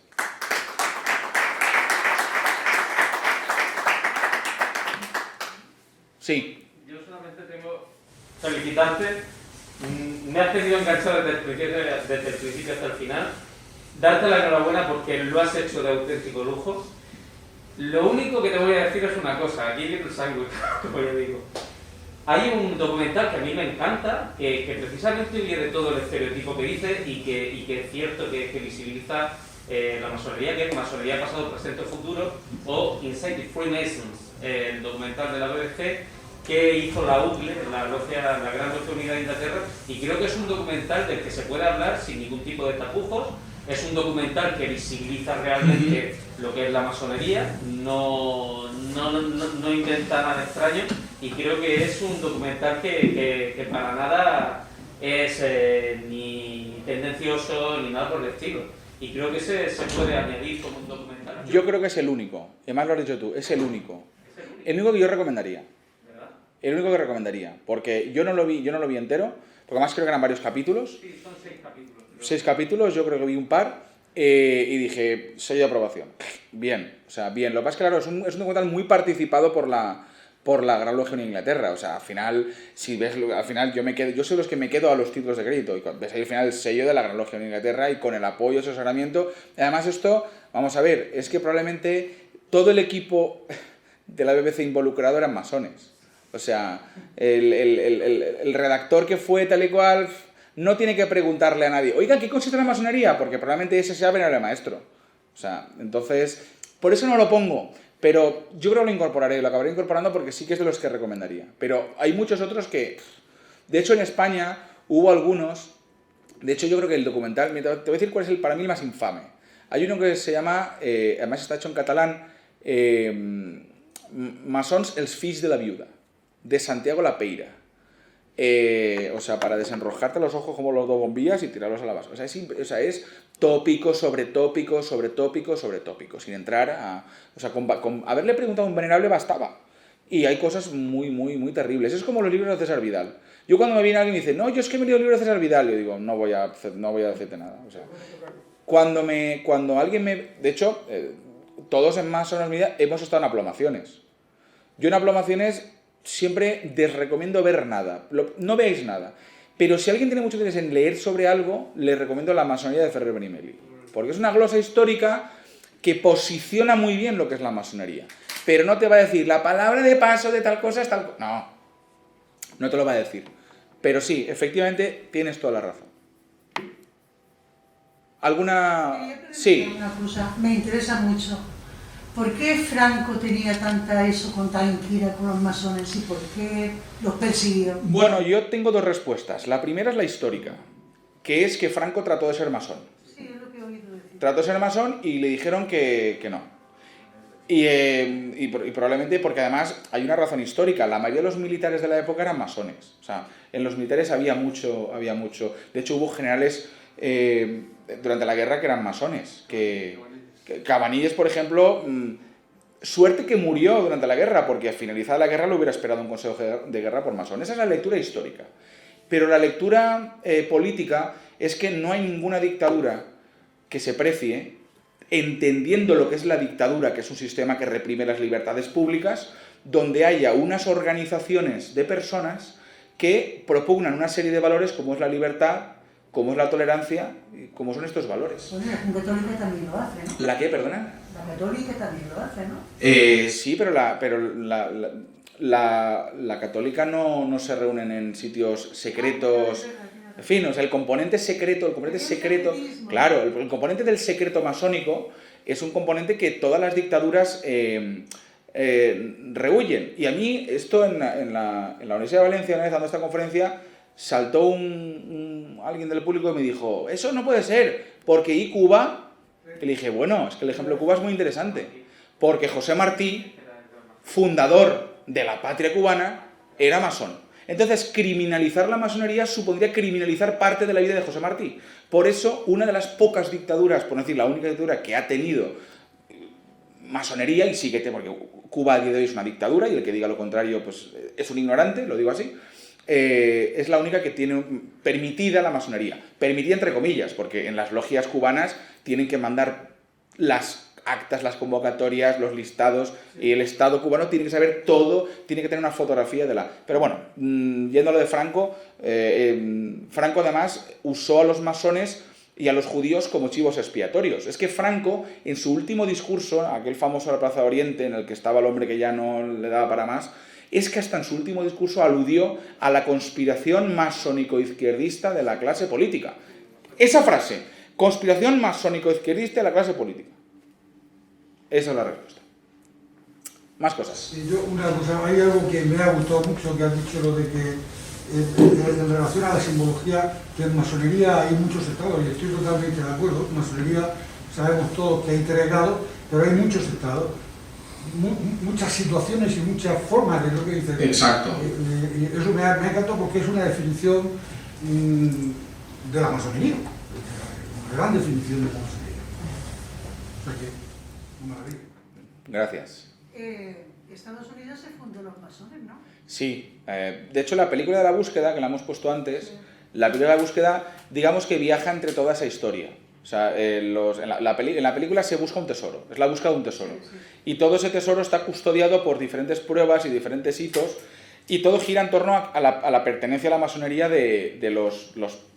S10: Sí.
S11: Yo solamente tengo que felicitarte. Me has tenido enganchado desde el principio hasta el final. Darte la enhorabuena porque lo has hecho de auténtico lujo. Lo único que te voy a decir es una cosa. Aquí viene el sándwich, como yo digo. Hay un documental que a mí me encanta, que precisamente viene de todo el estereotipo que dice y que es cierto que visibiliza la masonería, que es Masonería Pasado, Presente o Futuro, o Inside the Freemasons, el documental de la BBC, que hizo la UGLE, la Gran Logia Unida de Inglaterra, y creo que es un documental del que se puede hablar sin ningún tipo de tapujos. Es un documental que visibiliza realmente lo que es la masonería, no inventa nada extraño, y creo que es un documental que para nada es ni tendencioso ni nada por el estilo. Y creo que se puede añadir como un documental.
S10: Yo creo que es el único, además lo has dicho tú, es el único. El único que yo recomendaría. El único que recomendaría, porque yo no lo vi entero, porque además creo que eran varios capítulos.
S11: Sí, son 6 capítulos.
S10: 6 capítulos, yo creo que vi un par, y dije, sello de aprobación. Bien, o sea, bien. Lo que pasa es que, claro, es un documental muy participado por la Gran Logia en Inglaterra. O sea, al final, si ves, al final yo soy los que me quedo a los títulos de crédito, y ves ahí al final el sello de la Gran Logia en Inglaterra y con el apoyo, asesoramiento. Además esto, vamos a ver, es que probablemente todo el equipo de la BBC involucrado eran masones. O sea, el redactor que fue tal y cual no tiene que preguntarle a nadie, oiga, ¿qué consiste la masonería? Porque probablemente ese sea el maestro. O sea, entonces, por eso no lo pongo. Pero yo creo que lo incorporaré, lo acabaré incorporando porque sí que es de los que recomendaría. Pero hay muchos otros que... De hecho, en España hubo algunos... De hecho, yo creo que el documental... Te voy a decir cuál es para mí el más infame. Hay uno que se llama... además está hecho en catalán... Masons els fills de la viuda, de Santiago Lapeira. O sea, para desenrojarte los ojos como los dos bombillas y tirarlos a la base. O sea, es tópico sobre tópico sobre tópico sobre tópico, sin entrar a... O sea, con haberle preguntado a un venerable bastaba. Y hay cosas muy, muy, muy terribles. Es como los libros de César Vidal. Yo cuando me viene alguien y me dice, no, yo es que me he leído el libro de César Vidal, yo digo, no voy a decirte nada. O sea, cuando alguien me... De hecho, todos en Masonería hemos estado en aplomaciones. Yo en agrupaciones siempre desrecomiendo ver nada, no veáis nada. Pero si alguien tiene mucho interés en leer sobre algo, le recomiendo la masonería de Ferrer Benimeli. Porque es una glosa histórica que posiciona muy bien lo que es la masonería. Pero no te va a decir, la palabra de paso de tal cosa es tal cosa. No, no te lo va a decir. Pero sí, efectivamente, tienes toda la razón. ¿Alguna...? Sí.
S12: Una cosa, me interesa mucho. ¿Por qué Franco tenía tanta eso con tan ira con los masones y por qué los persiguió?
S10: Bueno, yo tengo dos respuestas. La primera es la histórica, que es que Franco trató de ser masón.
S12: Sí, es lo que he oído decir.
S10: Trató de ser masón y le dijeron que no. Y probablemente porque además hay una razón histórica. La mayoría de los militares de la época eran masones. O sea, en los militares había mucho. De hecho, hubo generales durante la guerra que eran masones. Cabanilles, por ejemplo, suerte que murió durante la guerra, porque al finalizar la guerra lo hubiera esperado un consejo de guerra por masón. Esa es la lectura histórica. Pero la lectura política es que no hay ninguna dictadura que se precie, entendiendo lo que es la dictadura, que es un sistema que reprime las libertades públicas, donde haya unas organizaciones de personas que propugnan una serie de valores como es la libertad, como es la tolerancia, como son estos valores.
S12: Bueno, la católica también lo hace, ¿no?
S10: ¿La qué, perdona?
S12: La católica también lo hace, ¿no?
S10: Sí, pero la católica no se reúnen en sitios secretos. En fin, o sea, el componente secreto, claro, el componente del secreto masónico es un componente que todas las dictaduras rehuyen. Y a mí, esto en la Universidad de Valencia, una vez dando esta conferencia, saltó alguien del público y me dijo, eso no puede ser, porque Cuba, y le dije, bueno, es que el ejemplo de Cuba es muy interesante, porque José Martí, fundador de la patria cubana, era masón. Entonces, criminalizar la masonería supondría criminalizar parte de la vida de José Martí. Por eso, una de las pocas dictaduras, por no decir la única dictadura que ha tenido masonería, y sigue, porque Cuba a día de hoy es una dictadura, y el que diga lo contrario pues es un ignorante, lo digo así, es la única que tiene permitida la masonería. Permitida entre comillas, porque en las logias cubanas tienen que mandar las actas, las convocatorias, los listados, y el Estado cubano tiene que saber todo, tiene que tener una fotografía de la... Pero bueno, yendo a lo de Franco, Franco además usó a los masones y a los judíos como chivos expiatorios. Es que Franco, en su último discurso, aquel famoso de la Plaza de Oriente, en el que estaba el hombre que ya no le daba para más, es que hasta en su último discurso aludió a la conspiración masónico-izquierdista de la clase política. Esa frase, conspiración masónico-izquierdista de la clase política. Esa es la respuesta. Más cosas.
S13: Sí, una cosa, hay algo que me ha gustado mucho, que has dicho, lo de que en relación a la simbología, que en masonería hay muchos estados, y estoy totalmente de acuerdo. En masonería sabemos todos que hay 3 grados, pero hay muchos estados, muchas situaciones y muchas formas de lo que dice.
S10: Exacto.
S13: Y eso me ha encantado porque es una definición de la masonería, una gran definición de la masonería. O sea que, una maravilla.
S10: Gracias.
S12: Estados Unidos se fundó los masones, ¿no?
S10: Sí, de hecho la película de la búsqueda, que la hemos puesto antes, la película de la búsqueda, digamos que viaja entre toda esa historia. O sea, en la película se busca un tesoro, es la búsqueda de un tesoro. Y todo ese tesoro está custodiado por diferentes pruebas y diferentes hitos, y todo gira en torno a la pertenencia a la masonería de los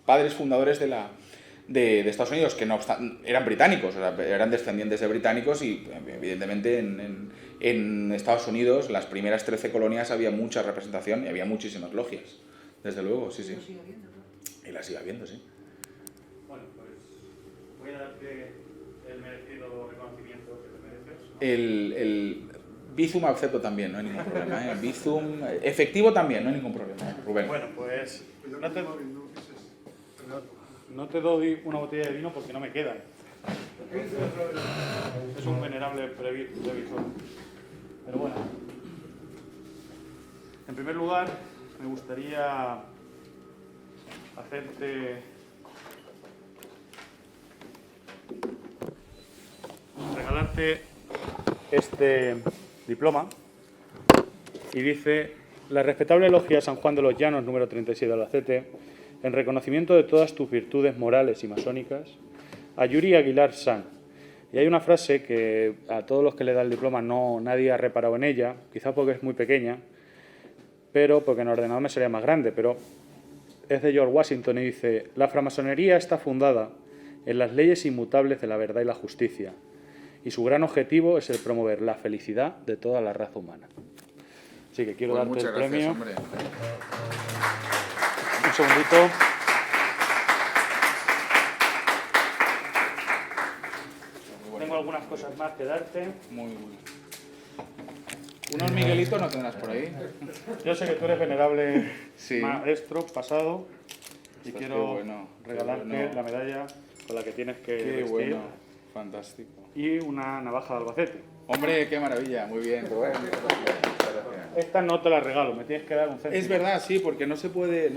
S10: padres fundadores de Estados Unidos, que no obstante, eran británicos, o sea, eran descendientes de británicos, y evidentemente en Estados Unidos, las primeras 13 colonias, había mucha representación y había muchísimas logias, desde luego, sí, sí. Y las sigue habiendo, sí.
S5: Bueno, pues voy a darte el merecido reconocimiento que te mereces.
S10: El Bizum acepto también, no hay ningún problema, ¿eh? Bizum, efectivo también, no hay ningún problema, Rubén.
S5: Bueno, pues no te doy una botella de vino porque no me quedan. Es un venerable previsor. Pero bueno, en primer lugar, me gustaría regalarte este diploma, y dice: la respetable logia San Juan de los Llanos, número 37 de Albacete, en reconocimiento de todas tus virtudes morales y masónicas, a Yuri Aguilar Sanz, Y hay una frase que a todos los que le da el diploma nadie ha reparado en ella, quizás porque es muy pequeña, pero porque en ordenador me sería más grande, pero es de George Washington y dice: la francmasonería está fundada en las leyes inmutables de la verdad y la justicia, y su gran objetivo es el promover la felicidad de toda la raza humana. Así que quiero darte el premio.
S10: Hombre.
S5: Un segundito. Tengo algunas cosas más que darte.
S10: Muy bien. Unos Miguelitos no tendrás por ahí.
S5: Yo sé que tú eres venerable maestro pasado y quiero regalarte la medalla con la que tienes que vestir.
S10: Bueno, fantástico.
S5: Y una navaja de Albacete.
S10: Hombre, qué maravilla, muy bien.
S5: Esta no te la regalo, me tienes que dar un céntimo.
S10: Es verdad, sí, porque no se pueden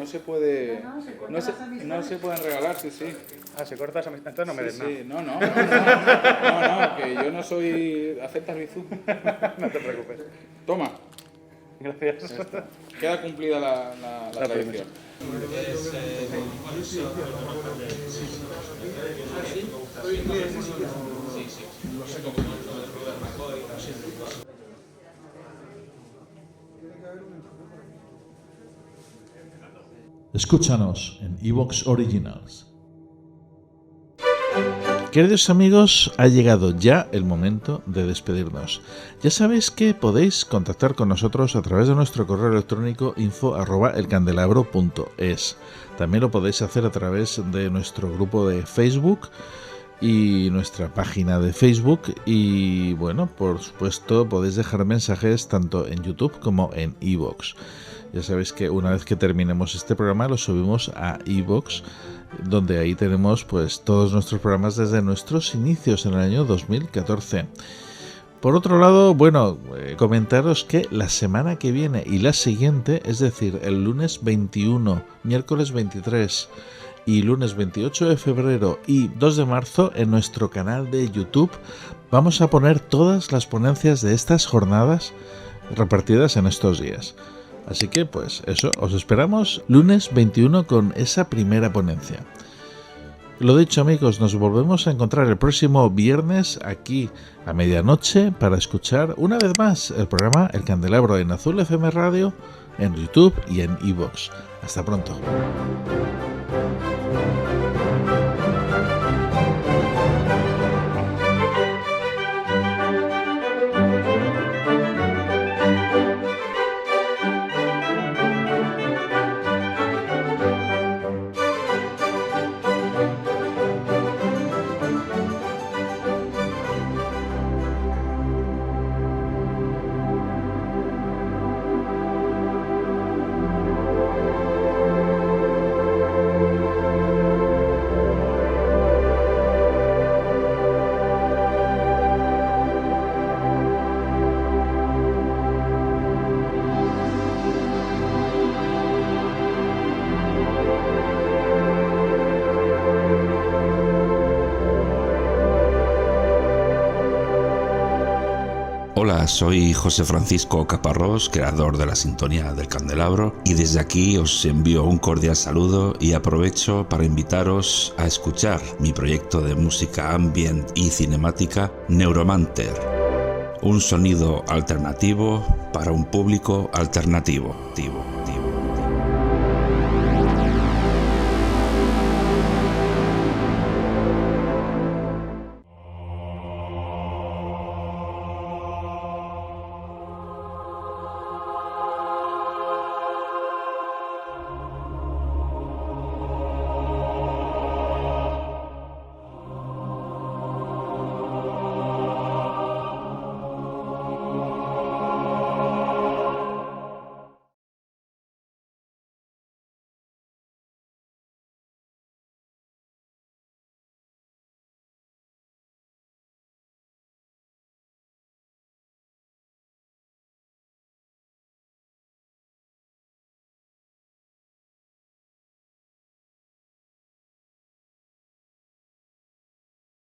S10: regalar, sí.
S5: Ah, se corta esa amistad, entonces no me des nada.
S10: Sí, no, que yo no soy... ¿Aceptas Bizum?
S5: No te preocupes.
S10: Toma.
S5: Gracias.
S10: Queda cumplida la tradición.
S2: Escúchanos en iVoox Originals.
S1: Queridos amigos, ha llegado ya el momento de despedirnos. Ya sabéis que podéis contactar con nosotros a través de nuestro correo electrónico info@elcandelabro.es. También lo podéis hacer a través de nuestro grupo de Facebook y nuestra página de Facebook, y bueno, por supuesto podéis dejar mensajes tanto en YouTube como en iVoox. Ya sabéis que una vez que terminemos este programa lo subimos a iVoox, donde ahí tenemos pues todos nuestros programas desde nuestros inicios en el año 2014. Por otro lado, bueno, comentaros que la semana que viene y la siguiente, es decir, el lunes 21, miércoles 23 y lunes 28 de febrero y 2 de marzo, en nuestro canal de YouTube vamos a poner todas las ponencias de estas jornadas repartidas en estos días. Así que pues eso, os esperamos lunes 21 con esa primera ponencia. Lo dicho, amigos, nos volvemos a encontrar el próximo viernes aquí a medianoche para escuchar una vez más el programa El Candelabro en Azul FM Radio, en YouTube y en iVoox. Hasta pronto.
S14: Hola, soy José Francisco Caparrós, creador de la sintonía del Candelabro, y desde aquí os envío un cordial saludo y aprovecho para invitaros a escuchar mi proyecto de música ambient y cinemática Neuromanter, un sonido alternativo para un público alternativo.